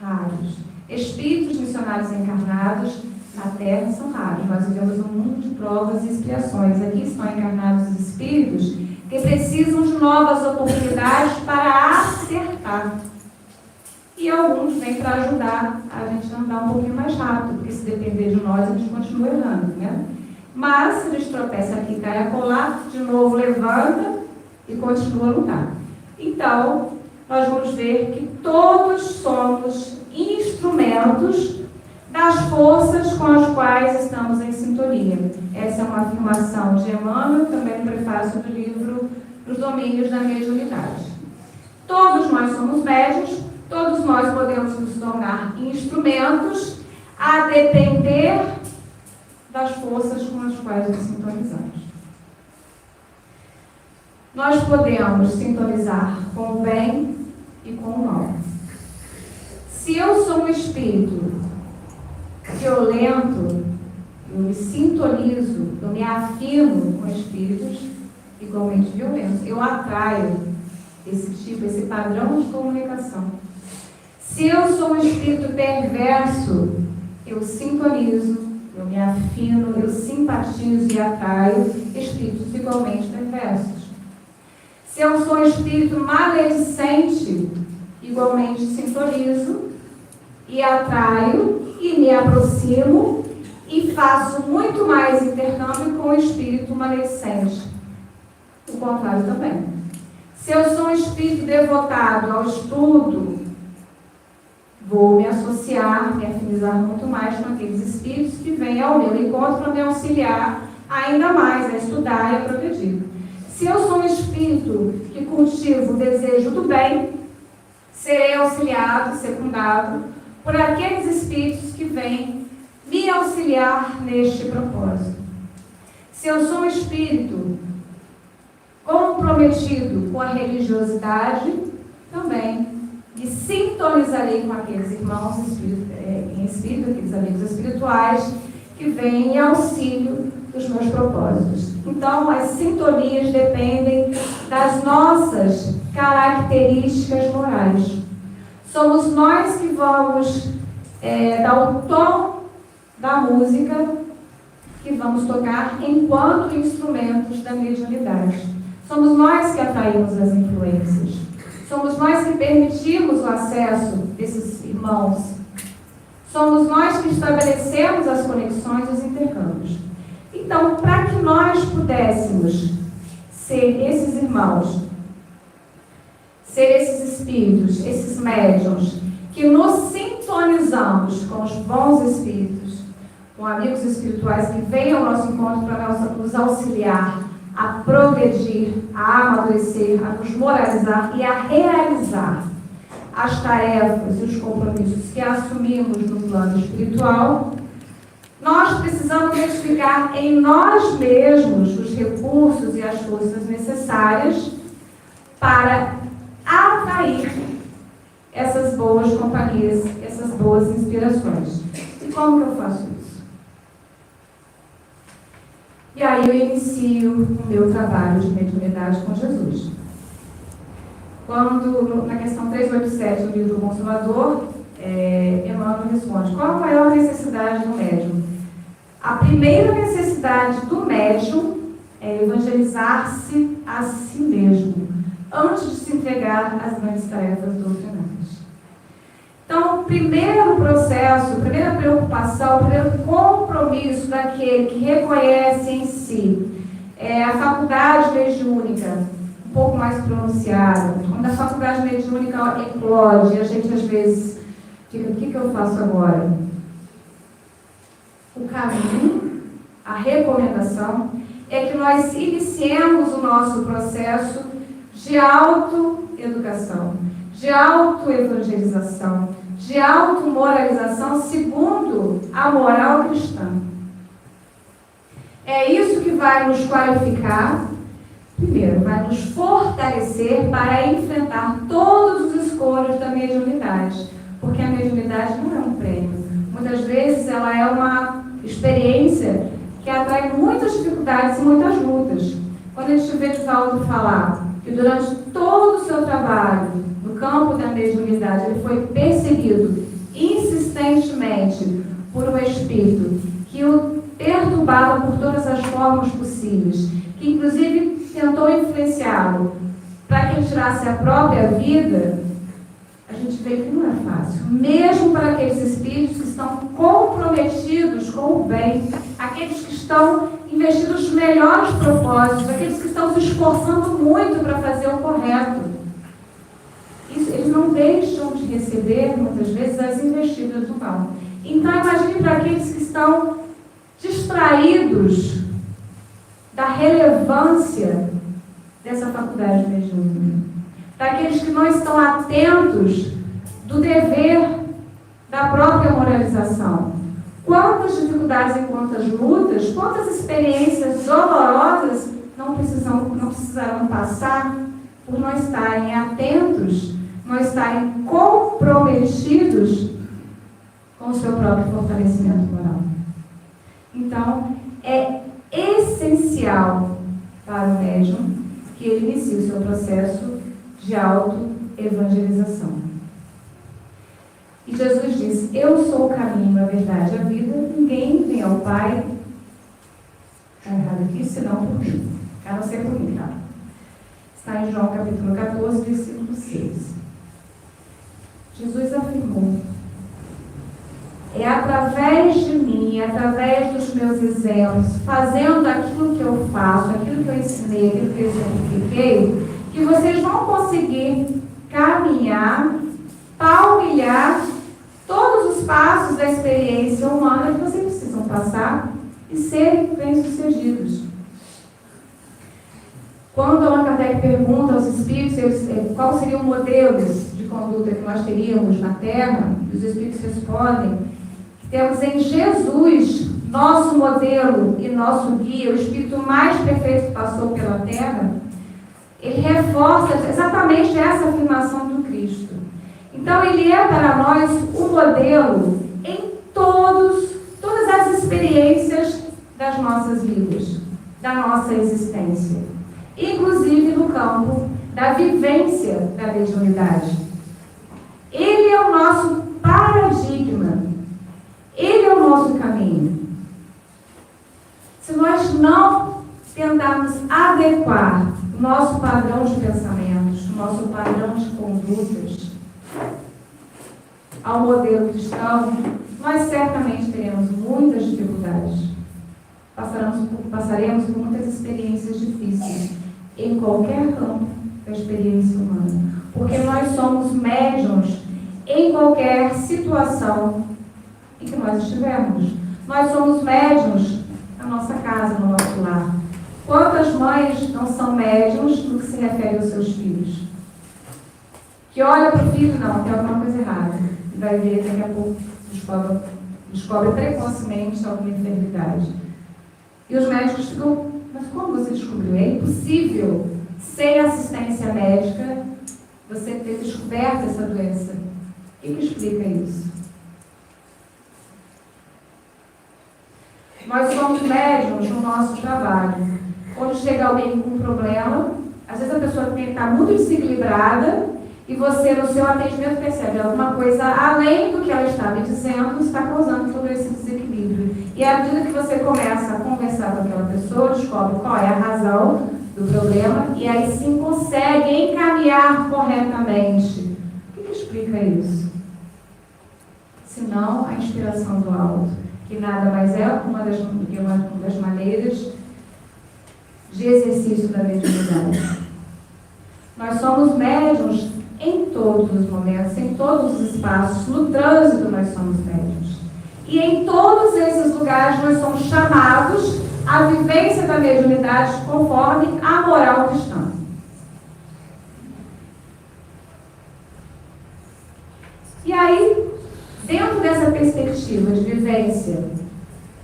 raros. Espíritos missionários encarnados na Terra são raros. Nós vivemos um mundo de provas e expiações. Aqui estão encarnados espíritos que precisam de novas oportunidades para acertar. E alguns vêm para ajudar a gente a andar um pouquinho mais rápido, porque se depender de nós, a gente continua errando, né? Mas se a gente tropeça aqui, cai acolá, de novo levanta e continua a lutar. Então, nós vamos ver que todos somos instrumentos das forças com as quais estamos em sintonia. Essa é uma afirmação de Emmanuel, também no prefácio do livro Os Domínios da Mediunidade. Todos nós somos médiuns, todos nós podemos nos tornar instrumentos a depender das forças com as quais nos sintonizamos. Nós podemos sintonizar com o bem e com o mal. Se eu sou um espírito violento, eu me sintonizo, eu me afino com espíritos igualmente violentos. Eu atraio esse padrão de comunicação. Se eu sou um espírito perverso, eu sintonizo, eu me afino, eu simpatizo e atraio espíritos igualmente perversos. Se eu sou um espírito maledicente, igualmente sintonizo e atraio e me aproximo e faço muito mais intercâmbio com o espírito maledicente. O contrário também. Se eu sou um espírito devotado ao estudo, vou me associar, me afinizar muito mais com aqueles espíritos que vêm ao meu encontro para me auxiliar ainda mais a estudar e a progredir. Se eu sou um espírito que cultivo o desejo do bem, serei auxiliado, secundado, por aqueles espíritos que vêm me auxiliar neste propósito. Se eu sou um espírito comprometido com a religiosidade, também me sintonizarei com aqueles irmãos em espírito, aqueles amigos espirituais que vêm em auxílio dos meus propósitos. Então, as sintonias dependem das nossas características morais. Somos nós que vamos dar o tom da música que vamos tocar enquanto instrumentos da mediunidade. Somos nós que atraímos as influências. Somos nós que permitimos o acesso desses irmãos. Somos nós que estabelecemos as conexões e os intercâmbios. Então, para que nós pudéssemos ser esses irmãos, ser esses espíritos, esses médiuns, que nos sintonizamos com os bons espíritos, com amigos espirituais que vêm ao nosso encontro para nos auxiliar a progredir, a amadurecer, a nos moralizar e a realizar as tarefas e os compromissos que assumimos no plano espiritual, nós precisamos identificar em nós mesmos os recursos e as forças necessárias para atrair essas boas companhias, essas boas inspirações. E como que eu faço isso? E aí eu inicio o meu trabalho de mediunidade com Jesus. Quando, na questão 387 do livro do Consolador, Emmanuel responde: qual a maior necessidade do médium? A primeira necessidade do médium é evangelizar-se a si mesmo, antes de se entregar às grandes tarefas doutrinárias. Então, o primeiro processo, a primeira preocupação, o primeiro compromisso daquele que reconhece em si a faculdade mediúnica, um pouco mais pronunciada. Quando a faculdade mediúnica eclode, a gente às vezes fica: o que eu faço agora? O caminho, a recomendação, é que nós iniciemos o nosso processo de autoeducação, de autoevangelização, de automoralização segundo a moral cristã. É isso que vai nos qualificar, primeiro, vai nos fortalecer para enfrentar todos os escolhos da mediunidade, porque a mediunidade não é um prêmio. Muitas vezes ela é uma experiência que atrai muitas dificuldades e muitas lutas. Quando a gente vê Divaldo falar que durante todo o seu trabalho no campo da mediunidade ele foi perseguido insistentemente por um espírito que o perturbava por todas as formas possíveis, que inclusive tentou influenciá-lo para que ele tirasse a própria vida, a gente vê que não é fácil. Mesmo para aqueles espíritos que estão comprometidos com o bem, aqueles que estão investindo os melhores propósitos, aqueles que estão se esforçando muito para fazer o correto. Isso, eles não deixam de receber, muitas vezes, as investidas do mal. Então, imagine para aqueles que estão distraídos da relevância dessa faculdade mediúnica, daqueles que não estão atentos do dever da própria moralização. Quantas dificuldades e quantas lutas, quantas experiências dolorosas não precisarão passar por não estarem atentos, não estarem comprometidos com o seu próprio fortalecimento moral. Então, é essencial para o médium que ele inicie o seu processo de auto-evangelização. E Jesus disse: eu sou o caminho, a verdade e a vida, ninguém vem ao Pai, está errado aqui, senão por mim. A não ser por mim, tá? Está em João capítulo 14, versículo 6. Jesus afirmou: é através de mim, através dos meus exemplos, fazendo aquilo que eu faço, aquilo que eu ensinei, aquilo que eu exemplifiquei, que vocês vão conseguir caminhar, palmilhar todos os passos da experiência humana que vocês precisam passar e serem bem-sucedidos. Quando Allan Kardec pergunta aos espíritos qual seria o modelo de conduta que nós teríamos na Terra, os espíritos respondem que temos em Jesus nosso modelo e nosso guia, o espírito mais perfeito que passou pela Terra. Ele reforça exatamente essa afirmação do Cristo. Então, ele é para nós o modelo em todas as experiências das nossas vidas, da nossa existência, inclusive no campo da vivência da mediunidade. Ele é o nosso paradigma, ele é o nosso caminho. Se nós não tentarmos adequar nosso padrão de pensamentos, nosso padrão de condutas ao modelo cristão, nós certamente teremos muitas dificuldades. Passaremos por muitas experiências difíceis em qualquer campo da experiência humana, porque nós somos médiuns em qualquer situação em que nós estivermos. Nós somos médiuns na nossa casa, no nosso lar. Quantas mães não são médiuns no que se refere aos seus filhos? Que olha para o filho, não, tem alguma coisa errada. E vai ver, daqui a pouco, descobre precocemente alguma enfermidade. E os médicos ficam: mas como você descobriu? É impossível, sem assistência médica, você ter descoberto essa doença. O que explica isso? Nós somos médiuns no nosso trabalho. Quando chega alguém com um problema, às vezes a pessoa está muito desequilibrada e você, no seu atendimento, percebe alguma coisa além do que ela estava dizendo, está causando todo esse desequilíbrio. E à medida que você começa a conversar com aquela pessoa, descobre qual é a razão do problema e aí sim consegue encaminhar corretamente. O que explica isso? Senão a inspiração do alto, que nada mais é uma das maneiras de exercício da mediunidade. Nós somos médiuns em todos os momentos, em todos os espaços. No trânsito nós somos médiuns. E em todos esses lugares nós somos chamados à vivência da mediunidade conforme a moral cristã. E aí, dentro dessa perspectiva de vivência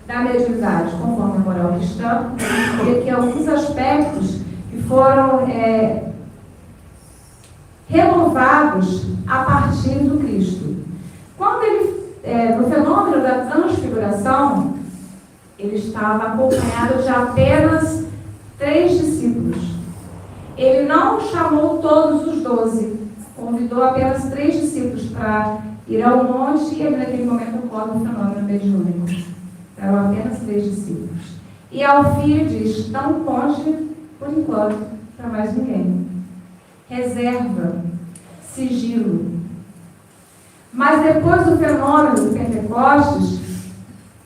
da mediunidade conforme a moral cristã, eu queria aqui alguns aspectos que foram renovados a partir do Cristo. Quando ele, no fenômeno da transfiguração, ele estava acompanhado de apenas 3 discípulos. Ele não chamou todos os 12, convidou apenas 3 discípulos para ir ao monte e naquele momento ocorre um fenômeno mediúnico. Eram apenas 3 discípulos. E ao fim ele diz, não conte por enquanto para mais ninguém. Reserva, sigilo. Mas depois do fenômeno do Pentecostes,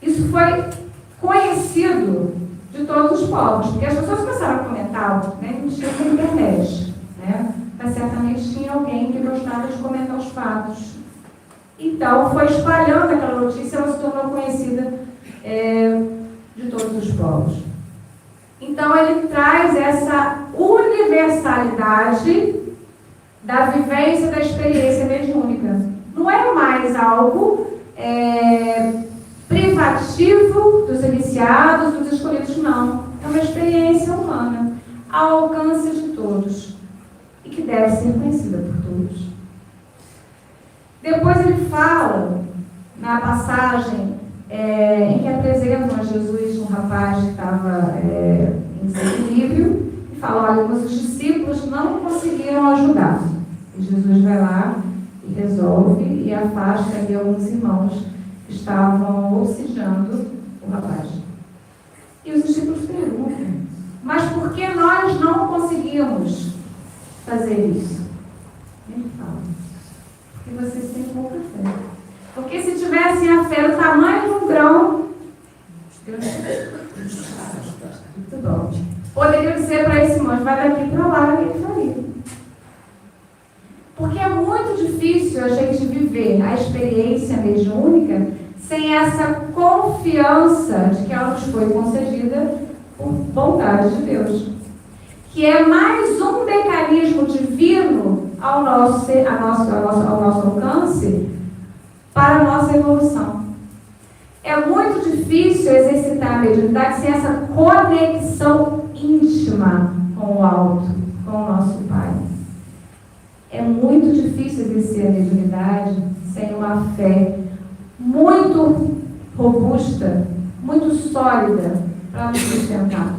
isso foi conhecido de todos os povos, porque as pessoas começaram a comentar, né? Não tinha na internet, né? Mas certamente tinha alguém que gostava de comentar os fatos. Então, foi espalhando aquela notícia, ela se tornou conhecida de todos os povos. Então, ele traz essa universalidade da vivência da experiência mediúnica. Não é mais algo privativo dos iniciados, dos escolhidos, não. É uma experiência humana, ao alcance de todos, e que deve ser conhecida por todos. Depois ele fala, na passagem em que apresentam a Jesus um rapaz que estava em desequilíbrio, e fala, olha, mas os discípulos não conseguiram ajudar. E Jesus vai lá e resolve e afasta ali alguns irmãos que estavam obsidiando o rapaz. E os discípulos perguntam, mas por que nós não conseguimos fazer isso? Ele fala, porque vocês têm pouca fé. Porque se tivessem a fé do tamanho de um grão, muito bom, poderiam dizer para esse monte, vai daqui para lá, e ele faria. Porque é muito difícil a gente viver a experiência mediúnica sem essa confiança de que ela nos foi concedida por bondade de Deus. Que é mais um mecanismo divino ao nosso alcance para a nossa evolução. É muito difícil exercitar a mediunidade sem essa conexão íntima com o alto, com o nosso Pai. É muito difícil exercer a mediunidade sem uma fé muito robusta, muito sólida para nos sustentar.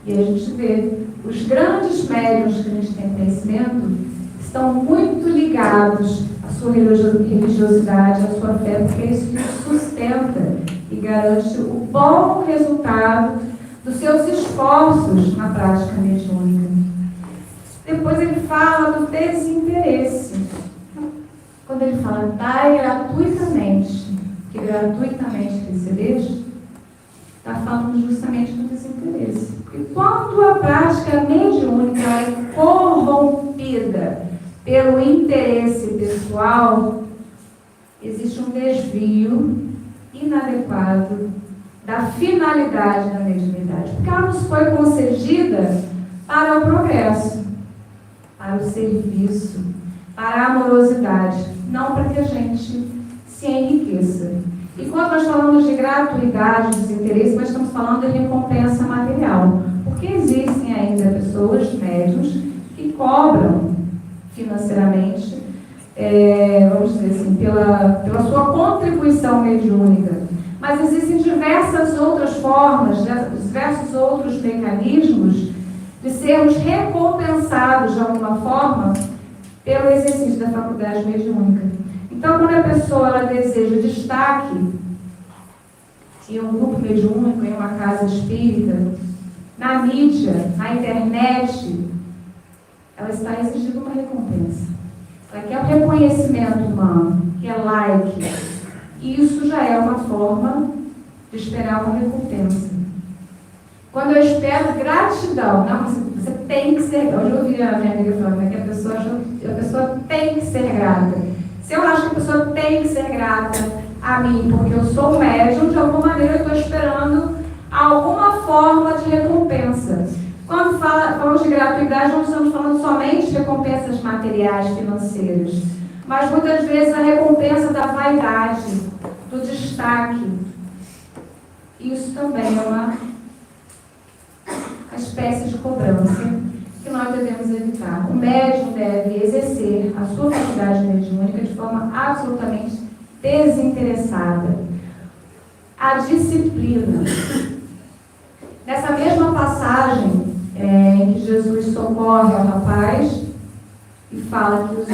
E a gente vê, os grandes médiuns que a gente tem conhecimento estão muito ligados à sua religiosidade, à sua fé, porque é isso que sustenta e garante o bom resultado dos seus esforços na prática mediúnica. Depois ele fala do desinteresse. Quando ele fala, dai gratuitamente, que gratuitamente recebeste, está falando justamente do desinteresse. Porque quando a prática mediúnica é corrompida pelo interesse pessoal, existe um desvio inadequado da finalidade da mediunidade. Porque ela nos foi concedida para o progresso, para o serviço, para a amorosidade, não para que a gente se enriqueça. E quando nós falamos de gratuidade, desinteresse, nós estamos falando de recompensa material. Porque existem ainda pessoas, médiuns, que cobram financeiramente, vamos dizer assim, pela sua contribuição mediúnica. Mas existem diversas outras formas, diversos outros mecanismos de sermos recompensados de alguma forma pelo exercício da faculdade mediúnica. Então, quando a pessoa ela deseja destaque em um grupo mediúnico, em uma casa espírita, na mídia, na internet, ela está exigindo uma recompensa. Ela quer um reconhecimento humano, que é like. E isso já é uma forma de esperar uma recompensa. Quando eu espero gratidão, não, você tem que ser. Hoje eu ouvi a minha amiga falando que a pessoa tem que ser grata. Se eu acho que a pessoa tem que ser grata a mim, porque eu sou médium, de alguma maneira eu estou esperando alguma forma de recompensa. Quando falamos de gratuidade, não estamos falando somente de recompensas materiais, financeiras, mas muitas vezes a recompensa da vaidade, do destaque. Isso também é uma espécie de cobrança que nós devemos evitar. O médium deve exercer a sua faculdade mediúnica de forma absolutamente desinteressada. a disciplina. Nessa mesma passagem em que Jesus socorre ao rapaz e fala que os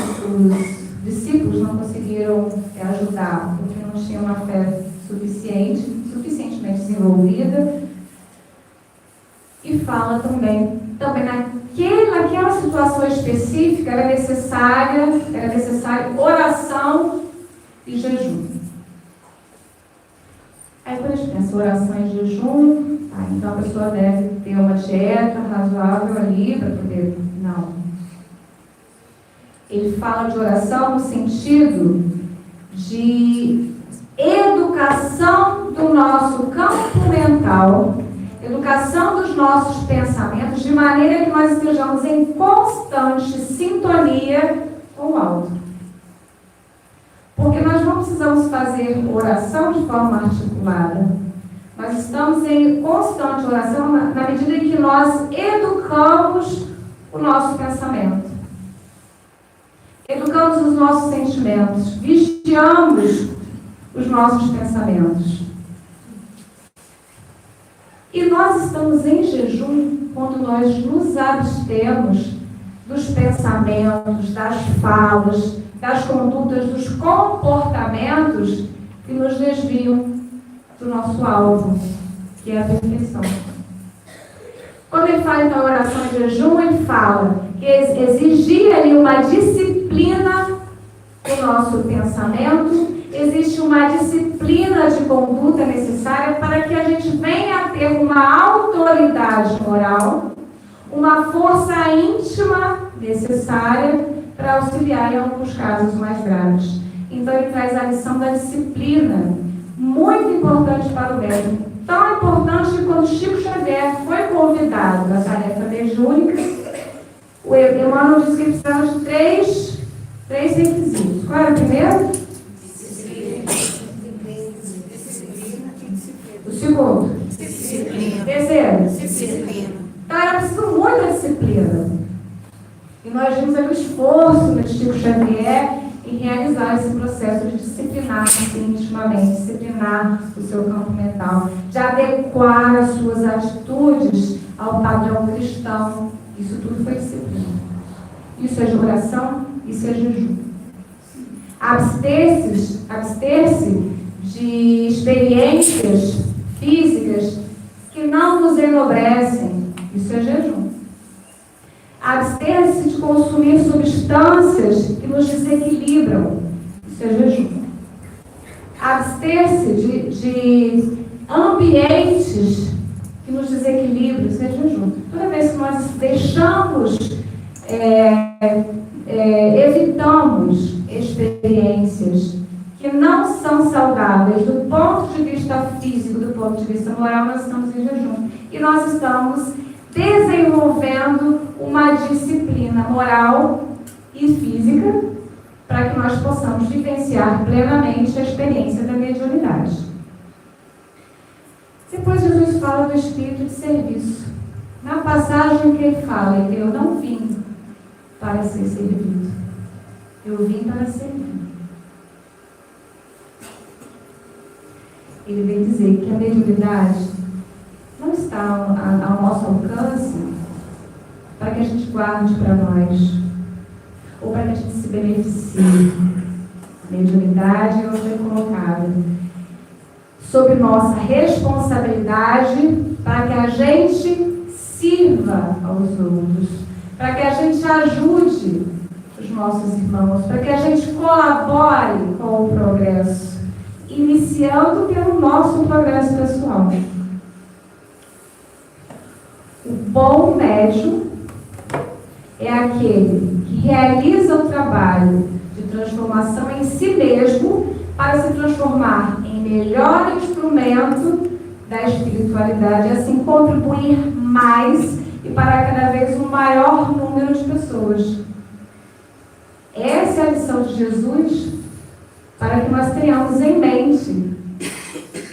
discípulos não conseguiram ajudar porque não tinham uma fé suficientemente desenvolvida, e fala também naquela situação específica era necessário oração e jejum. Aí quando a gente pensa oração e jejum, então a pessoa deve ter uma dieta razoável ali para poder... Não. Ele fala de oração no sentido de educação do nosso campo mental, educação dos nossos pensamentos, de maneira que nós estejamos em constante sintonia com o alto. Porque nós não precisamos fazer oração de forma articulada. Nós estamos em constante oração na medida em que nós educamos o nosso pensamento. Educamos os nossos sentimentos, vigiamos os nossos pensamentos. E nós estamos em jejum quando nós nos abstemos dos pensamentos, das falas, das condutas, dos comportamentos que nos desviam do nosso alvo, que é a perfeição. Quando ele fala então oração e jejum, ele fala que exigia ali uma disciplina do nosso pensamento, existe uma disciplina de conduta necessária para que a gente venha a ter uma autoridade moral, uma força íntima necessária para auxiliar em alguns casos mais graves. Então ele traz a lição da disciplina, muito importante para o médico. Tão importante que quando Chico Xavier foi convidado à tarefa mediúnica, o Emmanuel disse que precisava de três requisitos. Qual era o primeiro? O segundo? Disciplina. Terceiro? Disciplina. Então era preciso muita disciplina. E nós vimos ali o esforço de Chico Xavier em realizar esse processo de disciplinar-se intimamente, disciplinar o seu campo mental, de adequar as suas atitudes ao padrão cristão. Isso tudo foi disciplina. Isso é oração, isso é jejum. Abster-se de experiências físicas que não nos enobrecem, isso é jejum. Abster-se de consumir substâncias que nos desequilibram, isso é jejum. Abster-se de ambientes que nos desequilibram, isso é jejum. Toda vez que nós deixamos, evitamos experiências que não são saudáveis do ponto de vista físico, do ponto de vista moral, nós estamos em jejum. E nós estamos desenvolvendo uma disciplina moral e física para que nós possamos vivenciar plenamente a experiência da mediunidade. Depois Jesus fala do espírito de serviço. Na passagem que ele fala, eu não vim para ser servido, eu vim para servir. Ele vem dizer que a mediunidade não está ao nosso alcance para que a gente guarde para nós ou para que a gente se beneficie. A mediunidade é onde é colocada sob nossa responsabilidade para que a gente sirva aos outros, para que a gente ajude os nossos irmãos, para que a gente colabore com o progresso, iniciando pelo nosso progresso pessoal. O bom médium é aquele que realiza o trabalho de transformação em si mesmo para se transformar em melhor instrumento da espiritualidade e assim contribuir mais e para cada vez um maior número de pessoas. Essa é a lição de Jesus para que nós tenhamos em mente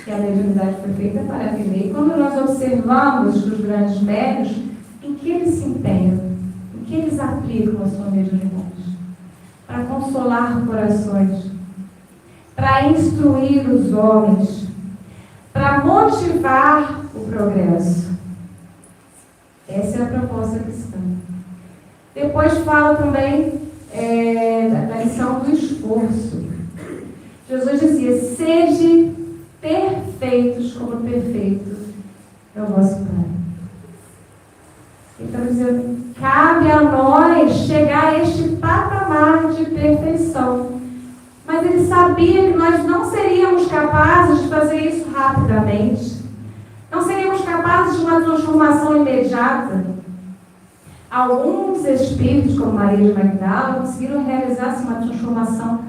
que a mediunidade foi feita para viver. E quando nós observamos os grandes médiuns, em que eles se empenham, em que eles aplicam a sua mediunidade? Para consolar corações, para instruir os homens, para motivar o progresso. Essa é a proposta cristã. Depois fala também da lição do esforço. Jesus dizia: sede perfeitos como perfeito é o vosso Pai. Então, dizendo, cabe a nós chegar a este patamar de perfeição. Mas ele sabia que nós não seríamos capazes de fazer isso rapidamente. Não seríamos capazes de uma transformação imediata. Alguns espíritos, como Maria de Magdala, conseguiram realizar uma transformação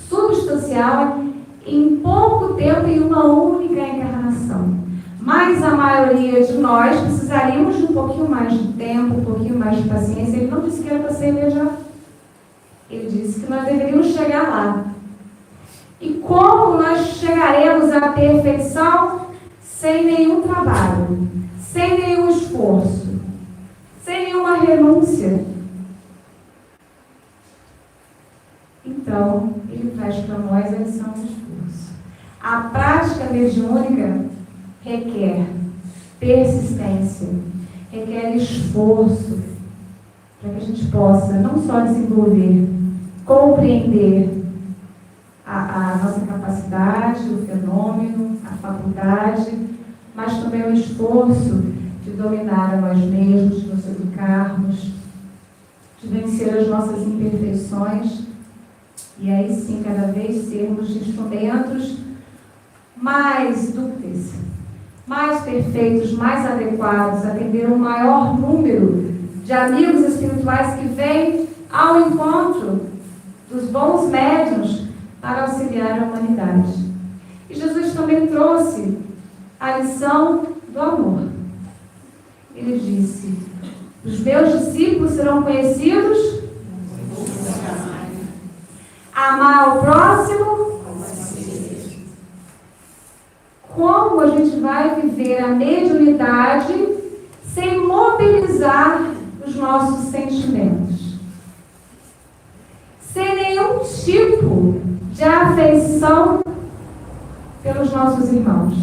substancial em pouco tempo, em uma única encarnação. Mas a maioria de nós precisaríamos de um pouquinho mais de tempo, um pouquinho mais de paciência. Ele não disse que era para ser imediato. Ele disse que nós deveríamos chegar lá. E como nós chegaremos à perfeição? Sem nenhum trabalho, sem nenhum esforço, sem nenhuma renúncia. Então, ele traz para nós a lição do esforço. A prática mediúnica requer persistência, requer esforço, para que a gente possa não só desenvolver, compreender a nossa capacidade, o fenômeno, a faculdade, mas também o esforço de dominar a nós mesmos, de nos educarmos, de vencer as nossas imperfeições e aí sim, cada vez sermos instrumentos mais dúcteis, mais perfeitos, mais adequados, atender um maior número de amigos espirituais que vêm ao encontro dos bons médiuns para auxiliar a humanidade. E Jesus também trouxe a lição do amor. Ele disse: os meus discípulos serão conhecidos amar ao próximo. Como a gente vai viver a mediunidade sem mobilizar os nossos sentimentos? Sem nenhum tipo de afeição pelos nossos irmãos.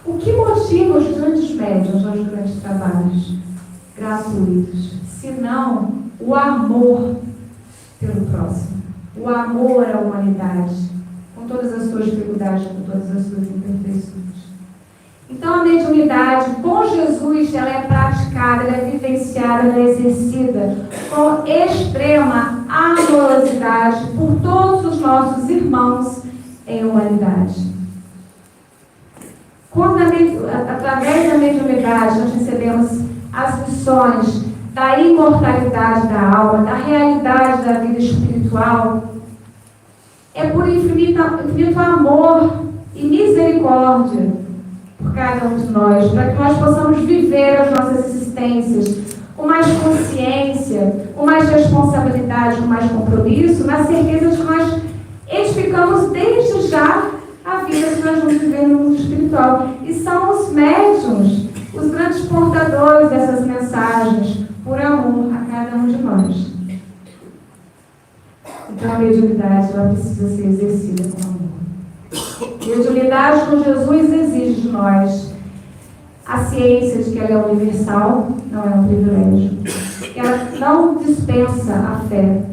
O que motiva os grandes médiuns aos grandes trabalhos gratuitos? Senão o amor pelo próximo, o amor à humanidade, com todas as suas dificuldades, com todas as suas imperfeições. Então a mediunidade com Jesus, ela é praticada, ela é vivenciada, ela é exercida com extrema amorosidade por todos os nossos irmãos em humanidade. Quando através da mediunidade nós recebemos as lições da imortalidade da alma, da realidade da vida espiritual, é por infinito amor e misericórdia por cada um de nós, para que nós possamos viver as nossas existências com mais consciência, com mais responsabilidade, com mais compromisso, na certeza de que nós edificamos desde já a vida que nós vamos viver no mundo espiritual. E são os médiuns, os grandes portadores dessas mensagens, por amor a cada um de nós. Então a mediunidade, ela precisa ser exercida com amor. Mediunidade com Jesus exige de nós a ciência de que ela é universal, não é um privilégio. Ela não dispensa a fé.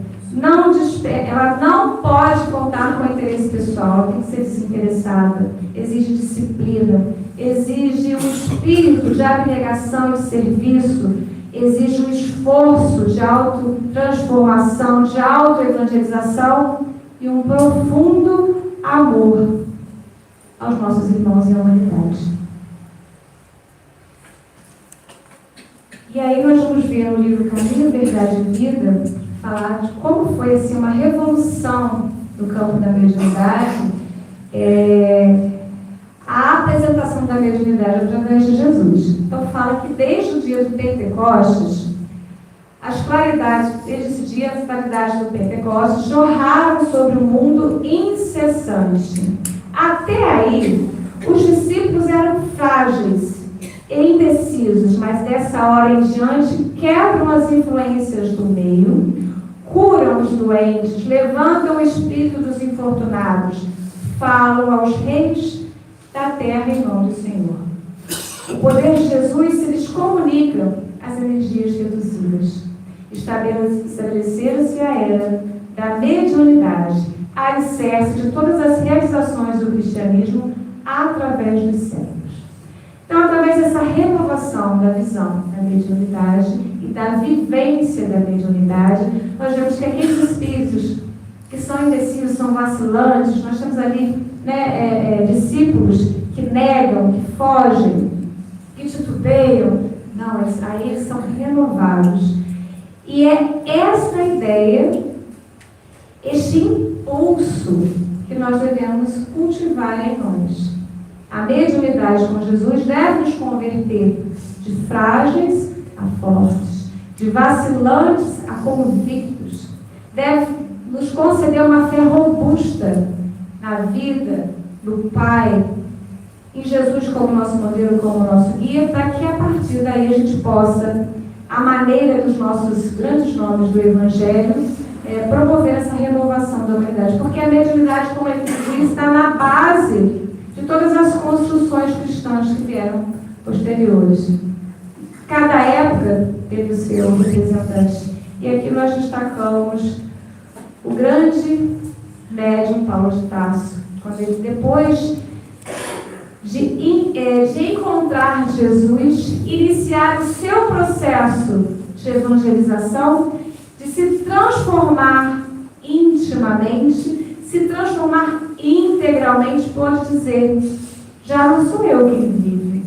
Ela não pode contar com o interesse pessoal, ela tem que ser desinteressada. Exige disciplina, exige um espírito de abnegação e serviço, exige um esforço de autotransformação, de autoevangelização e um profundo amor aos nossos irmãos e à humanidade. E aí nós vamos ver no livro Caminho, Verdade e Vida, falar de como foi assim, uma revolução no campo da mediunidade, a apresentação da mediunidade através de Jesus. Então fala que desde o dia do Pentecostes, as claridades, desde esse dia, as claridades do Pentecostes jorraram sobre o mundo incessante. Até aí, os discípulos eram frágeis e indecisos, mas dessa hora em diante quebram as influências do meio, curam os doentes, levantam o espírito dos infortunados, falam aos reis da terra em nome do Senhor. O poder de Jesus se lhes comunica às energias reduzidas. Estabeleceram-se a era da mediunidade, alicerce de todas as realizações do cristianismo através dos séculos. Então, através dessa renovação da visão da mediunidade e da vivência da mediunidade, nós vemos que aqueles espíritos que são indecisos, são vacilantes, nós temos ali discípulos que negam, que fogem, que titubeiam. Não, aí eles são renovados. E é essa ideia, este impulso que nós devemos cultivar em nós. A mediunidade com Jesus deve nos converter de frágeis a fortes, de vacilantes a convictos. Deve nos conceder uma fé robusta na vida do Pai, em Jesus como nosso modelo, como nosso guia, para que a partir daí a gente possa, à maneira dos nossos grandes nomes do Evangelho, promover essa renovação da humanidade. Porque a mediunidade, como ele diz, está na base de todas as construções cristãs que vieram posteriores. Cada época teve o seu representante. E aqui nós destacamos o grande médium Paulo de Tarso, quando ele, depois de encontrar Jesus, iniciar o seu processo de evangelização, de se transformar intimamente, se transformar integralmente, pode dizer: já não sou eu quem vive,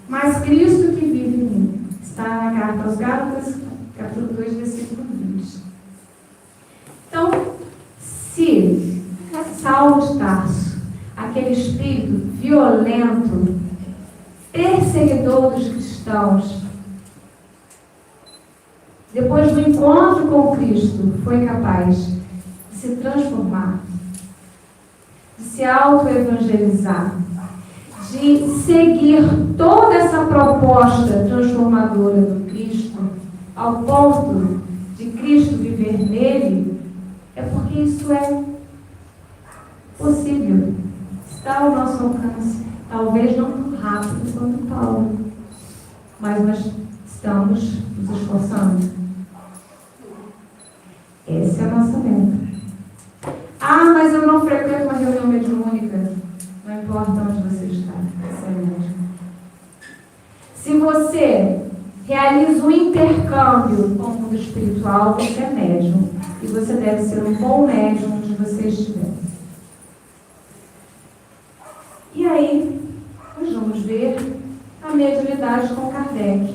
mas Cristo que vive em mim. Está na carta aos Gálatas, capítulo 2, versículo 20. Então, se Saulo de Tarso, aquele espírito violento, perseguidor dos cristãos, depois do encontro com Cristo, foi capaz de se transformar, de se auto-evangelizar, de seguir toda essa proposta transformadora do Cristo, ao ponto de Cristo viver nele, é porque isso é possível, está ao nosso alcance, talvez não tão rápido quanto Paulo, mas nós estamos nos esforçando. Essa é a nossa meta. Ah, mas eu não frequento uma reunião mediúnica. Não importa onde você está, você é médium. Se você realiza um intercâmbio com o mundo espiritual, você é médium. E você deve ser um bom médium onde você estiver. E aí, nós vamos ver a mediunidade com Kardec.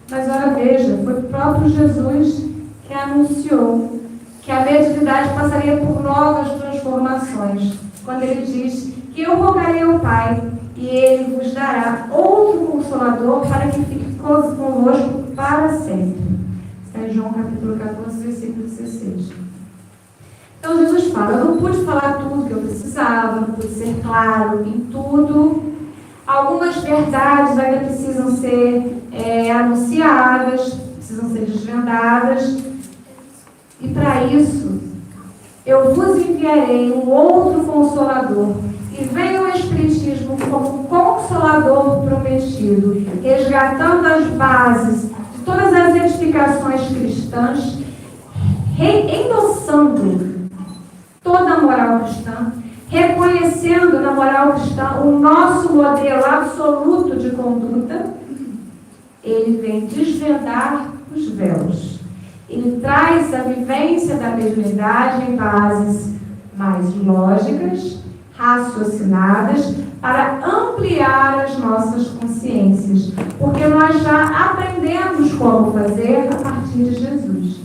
Mas, ora, veja, foi o próprio Jesus que anunciou que a mediunidade passaria por novas transformações, quando ele diz que eu rogarei ao Pai e ele vos dará outro Consolador para que fique convosco para sempre. Está em João capítulo 14, versículo 16. Então Jesus fala: eu não pude falar tudo que eu precisava, não pude ser claro em tudo. Algumas verdades ainda precisam ser anunciadas, precisam ser desvendadas. E para isso, eu vos enviarei um outro Consolador. E vem o Espiritismo como Consolador prometido, resgatando as bases de todas as edificações cristãs, endossando toda a moral cristã, reconhecendo na moral cristã o nosso modelo absoluto de conduta. Ele vem desvendar os véus. Ele traz a vivência da mediunidade em bases mais lógicas, raciocinadas, para ampliar as nossas consciências, porque nós já aprendemos como fazer a partir de Jesus.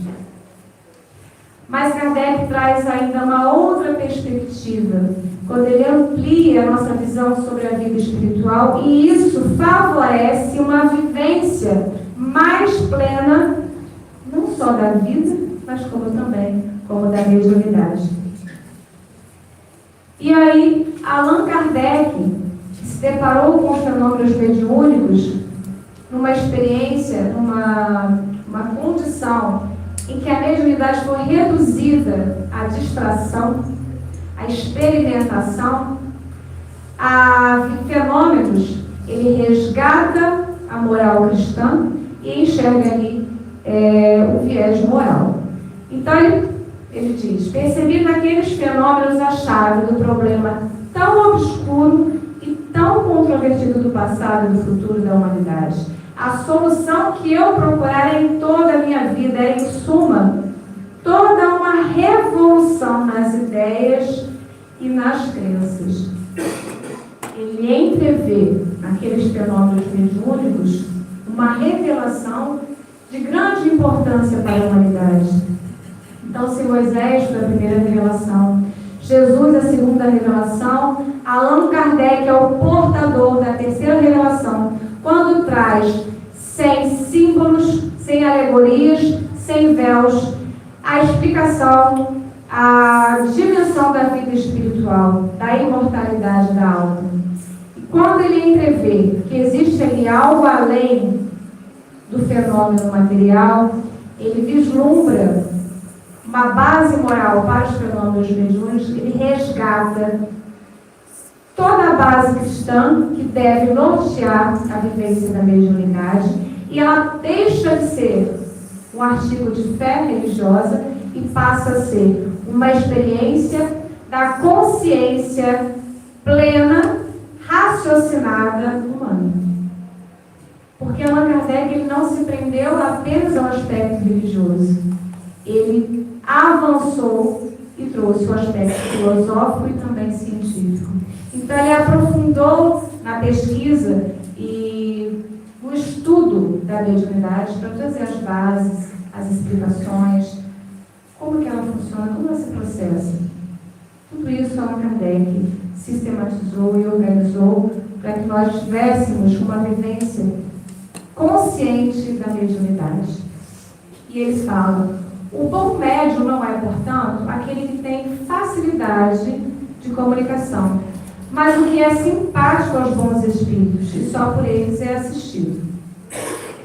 Mas Kardec traz ainda uma outra perspectiva, quando ele amplia a nossa visão sobre a vida espiritual, e isso favorece uma vivência mais plena, não só da vida, mas como também como da mediunidade. E aí, Allan Kardec se deparou com os fenômenos mediúnicos numa experiência, numa condição em que a mediunidade foi reduzida à distração, à experimentação, a fenômenos, ele resgata a moral cristã e enxerga ali o viés moral. Então, ele diz: percebi naqueles fenômenos a chave do problema tão obscuro e tão controvertido do passado e do futuro da humanidade. A solução que eu procurara em toda a minha vida é, em suma, toda uma revolução nas ideias e nas crenças. Ele entrevê naqueles fenômenos mediúnicos uma revelação de grande importância para a humanidade. Então, se Moisés foi a primeira revelação, Jesus a segunda revelação, Allan Kardec é o portador da terceira revelação, quando traz, sem símbolos, sem alegorias, sem véus, a explicação, a dimensão da vida espiritual, da imortalidade da alma. E quando ele entrevê que existe ali algo além do fenômeno material, ele vislumbra uma base moral para os fenômenos mediúnicos, ele resgata toda a base cristã que deve nortear a vivência da mediunidade, e ela deixa de ser um artigo de fé religiosa e passa a ser uma experiência da consciência plena, raciocinada, humana. Porque Allan Kardec ele não se prendeu apenas ao aspecto religioso. Ele avançou e trouxe o aspecto filosófico e também científico. Então, ele aprofundou na pesquisa e no estudo da mediunidade para trazer as bases, as explicações, como que ela funciona, como ela se processa. Tudo isso Allan Kardec sistematizou e organizou para que nós tivéssemos uma vivência consciente da mediunidade. E eles falam: o bom médium não é, portanto, aquele que tem facilidade de comunicação, mas o que é simpático aos bons espíritos e só por eles é assistido.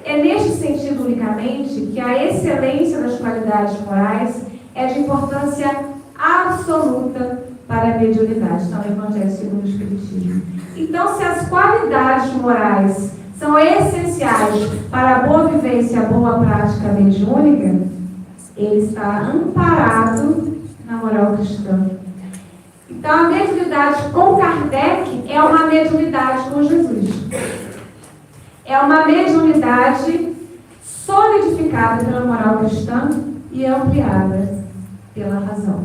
É neste sentido unicamente que a excelência das qualidades morais é de importância absoluta para a mediunidade. Então, o Evangelho segundo o Espiritismo. Então, se as qualidades morais são essenciais para a boa vivência e a boa prática mediúnica, ele está amparado na moral cristã. Então, a mediunidade com Kardec é uma mediunidade com Jesus. É uma mediunidade solidificada pela moral cristã e ampliada pela razão.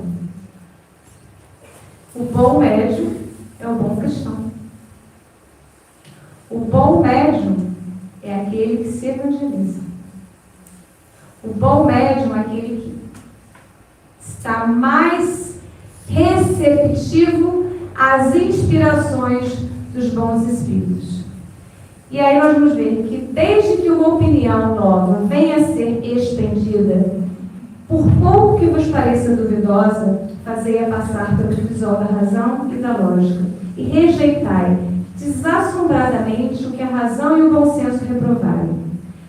O bom médium é o bom cristão. O bom médium é aquele que se evangeliza. O bom médium é aquele que está mais receptivo às inspirações dos bons espíritos. E aí nós vamos ver que desde que uma opinião nova venha a ser expendida, por pouco que vos pareça duvidosa, fazei-a passar pelo visor da razão e da lógica, e rejeitai desassombradamente o que a razão e o bom senso reprovarem.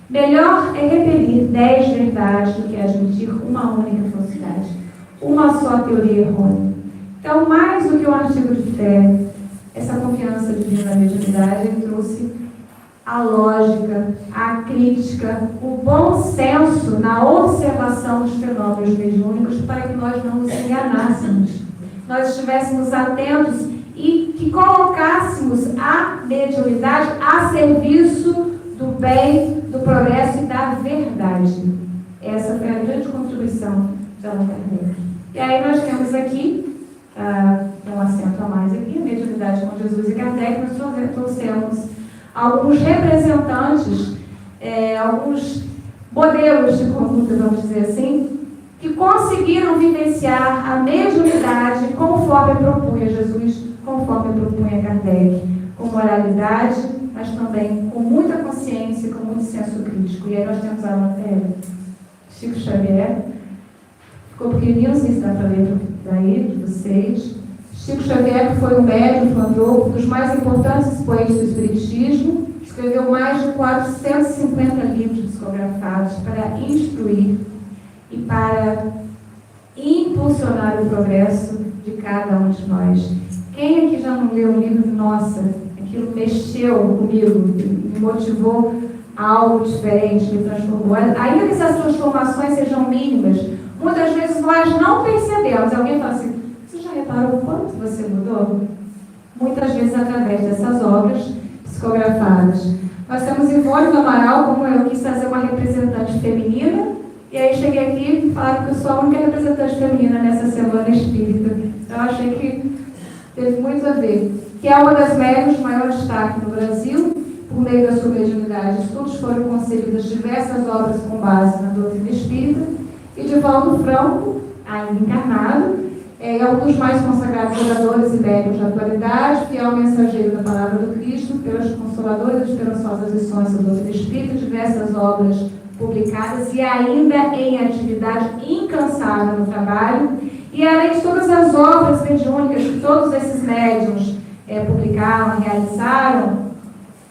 Melhor é repelir 10 verdades do que admitir uma única falsidade, uma só teoria errônea. Então, mais do que um artigo de fé, essa confiança divina na mediunidade, ele trouxe a lógica, a crítica, o bom senso na observação dos fenômenos mediúnicos para que nós não nos enganássemos, nós estivéssemos atentos e que colocássemos a mediunidade a serviço do bem, do progresso e da verdade. Essa foi a grande contribuição de Allan Kardec. E aí nós temos aqui, um acento a mais aqui, a mediunidade com Jesus e Kardec. Nós trouxemos alguns representantes, alguns modelos de conduta, vamos dizer assim, que conseguiram vivenciar a mediunidade conforme propunha Jesus, conforme propunha Kardec, com moralidade, mas também com muita consciência, com muito senso crítico. E aí nós temos Chico Xavier, ficou pequenininho, não sei se dá para ler daí, de vocês. Chico Xavier, que foi um médium, fantasma, um dos mais importantes expoentes do Espiritismo, escreveu mais de 450 livros psicografados para instruir e para impulsionar o progresso de cada um de nós. Quem aqui já não leu um livro, nossa, aquilo mexeu comigo, me motivou a algo diferente, me transformou. Ainda que essas transformações sejam mínimas, muitas vezes nós não percebemos. Alguém fala assim, você já reparou o quanto você mudou? Muitas vezes através dessas obras psicografadas. Nós temos Ivone do Amaral, como eu quis fazer uma representante feminina, e aí cheguei aqui e falaram que eu sou a única representante feminina nessa semana espírita. Então eu achei que teve muito a ver. Que é uma das médiuns de maior destaque no Brasil, por meio da sua mediunidade. Estudos foram concebidas diversas obras com base na doutrina espírita, e Divaldo Franco, ainda encarnado, é um dos mais consagrados oradores e médiuns da atualidade, fiel mensageiro da palavra do Cristo, pelas consoladoras e esperançosas lições da doutrina espírita, diversas obras publicadas e ainda em atividade incansável no trabalho, e além de todas as obras mediúnicas que todos esses médiuns publicaram, realizaram,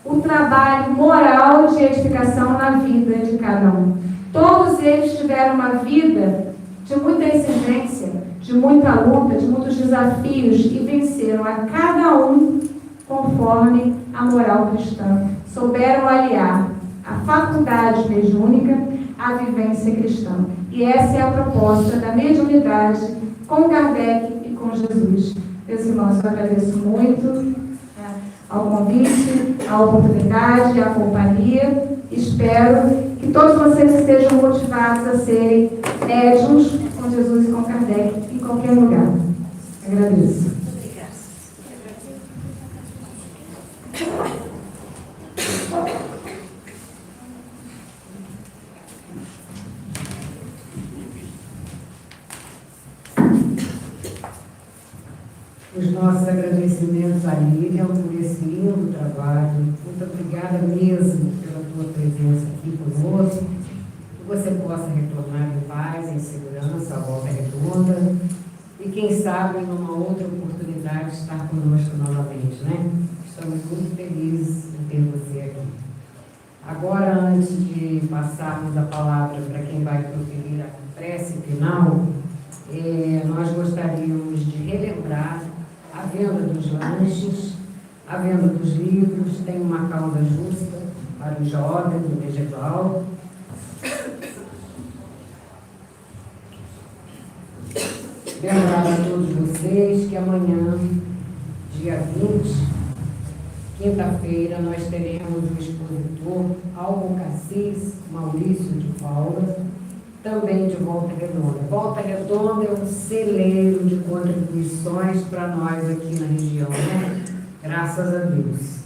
o trabalho moral de edificação na vida de cada um. Todos eles tiveram uma vida de muita exigência, de muita luta, de muitos desafios, e venceram a cada um conforme a moral cristã. Souberam aliar a faculdade mediúnica à vivência cristã. E essa é a proposta da mediunidade com Kardec e com Jesus. Meus irmãos, eu agradeço muito ao convite, à oportunidade, à companhia. Espero que todos vocês estejam motivados a serem médiuns com Jesus e com Kardec em qualquer lugar. Agradeço. Os nossos agradecimentos a Lívia por esse lindo trabalho. Muito obrigada mesmo pela tua presença aqui conosco. Que você possa retornar em paz, em segurança, à Volta Redonda. E quem sabe, numa outra oportunidade, estar conosco novamente, né? Estamos muito felizes em ter você aqui. Agora, antes de passarmos a palavra para quem vai proferir a prece final, nós gostaríamos de relembrar a venda dos lanches, a venda dos livros. Tem uma causa justa para os jovens do medieval. Lembrar a todos vocês que amanhã, dia 20, quinta-feira, nós teremos o expositor Almocassis Maurício de Paula, também de Volta Redonda. Volta Redonda é um celeiro de contribuições para nós aqui na região, né? Graças a Deus.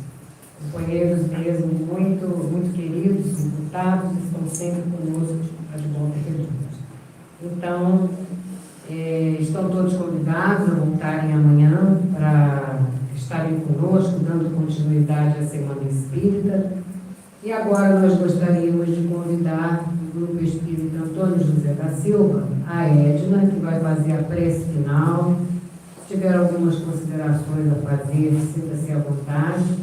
Companheiros mesmo muito, muito queridos, deputados, estão sempre conosco de Volta Redonda. Então, estão todos convidados a voltarem amanhã para estarem conosco, dando continuidade à Semana Espírita. E agora nós gostaríamos de convidar o Grupo Espírita Antônio José da Silva, a Edna, que vai fazer a prece final. Se tiver algumas considerações a fazer, sinta-se à vontade.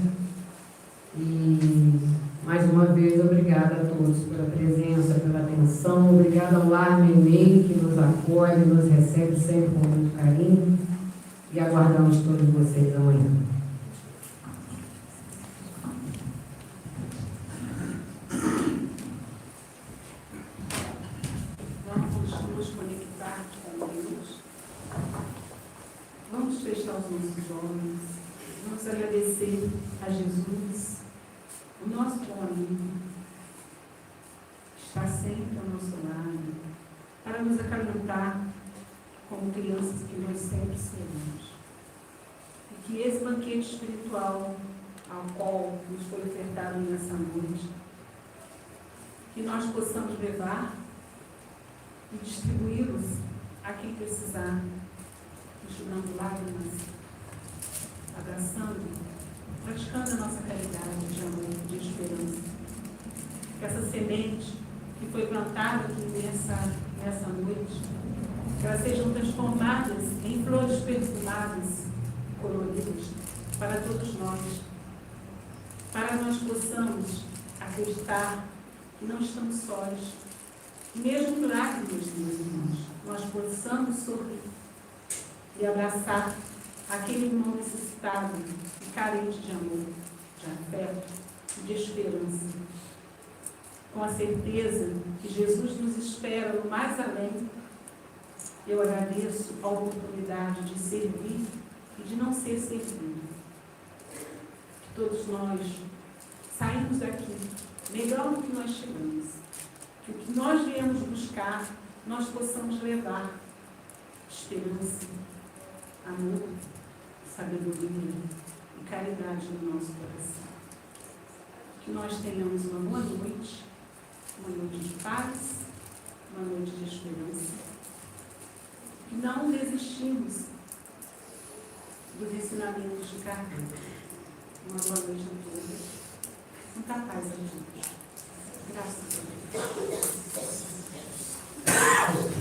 E, mais uma vez, obrigada a todos pela presença, pela atenção. Obrigada ao Lar Nenê, que nos acolhe, nos recebe sempre com muito carinho. E aguardamos todos vocês amanhã. Vamos nos conectar com Deus. Vamos fechar os nossos olhos. Vamos agradecer a Jesus, o nosso bom amigo, que está sempre ao nosso lado, para nos acalentar como crianças que nós sempre seremos. E que esse banquete espiritual ao qual nos foi ofertado nessa noite, que nós possamos levar e distribuí-los a quem precisar, enxugando lágrimas, abraçando, praticando a nossa caridade de amor, de esperança. Que essa semente que foi plantada aqui nessa noite, que elas sejam transformadas em flores perfumadas, coloridas, para todos nós, para nós possamos acreditar que não estamos sós, mesmo em lágrimas, meus irmãos, nós possamos sorrir e abraçar aquele irmão necessitado e carente de amor, de afeto e de esperança. Com a certeza que Jesus nos espera no mais além, eu agradeço a oportunidade de servir e de não ser servido. Que todos nós saímos daqui melhor do que nós chegamos. Que o que nós viemos buscar, nós possamos levar esperança, amor, sabedoria e caridade no nosso coração. Que nós tenhamos uma boa noite de paz, uma noite de esperança. Que não desistimos dos ensinamentos de Kardec. Uma boa noite a todos. Muita paz a todos. Graças a Deus.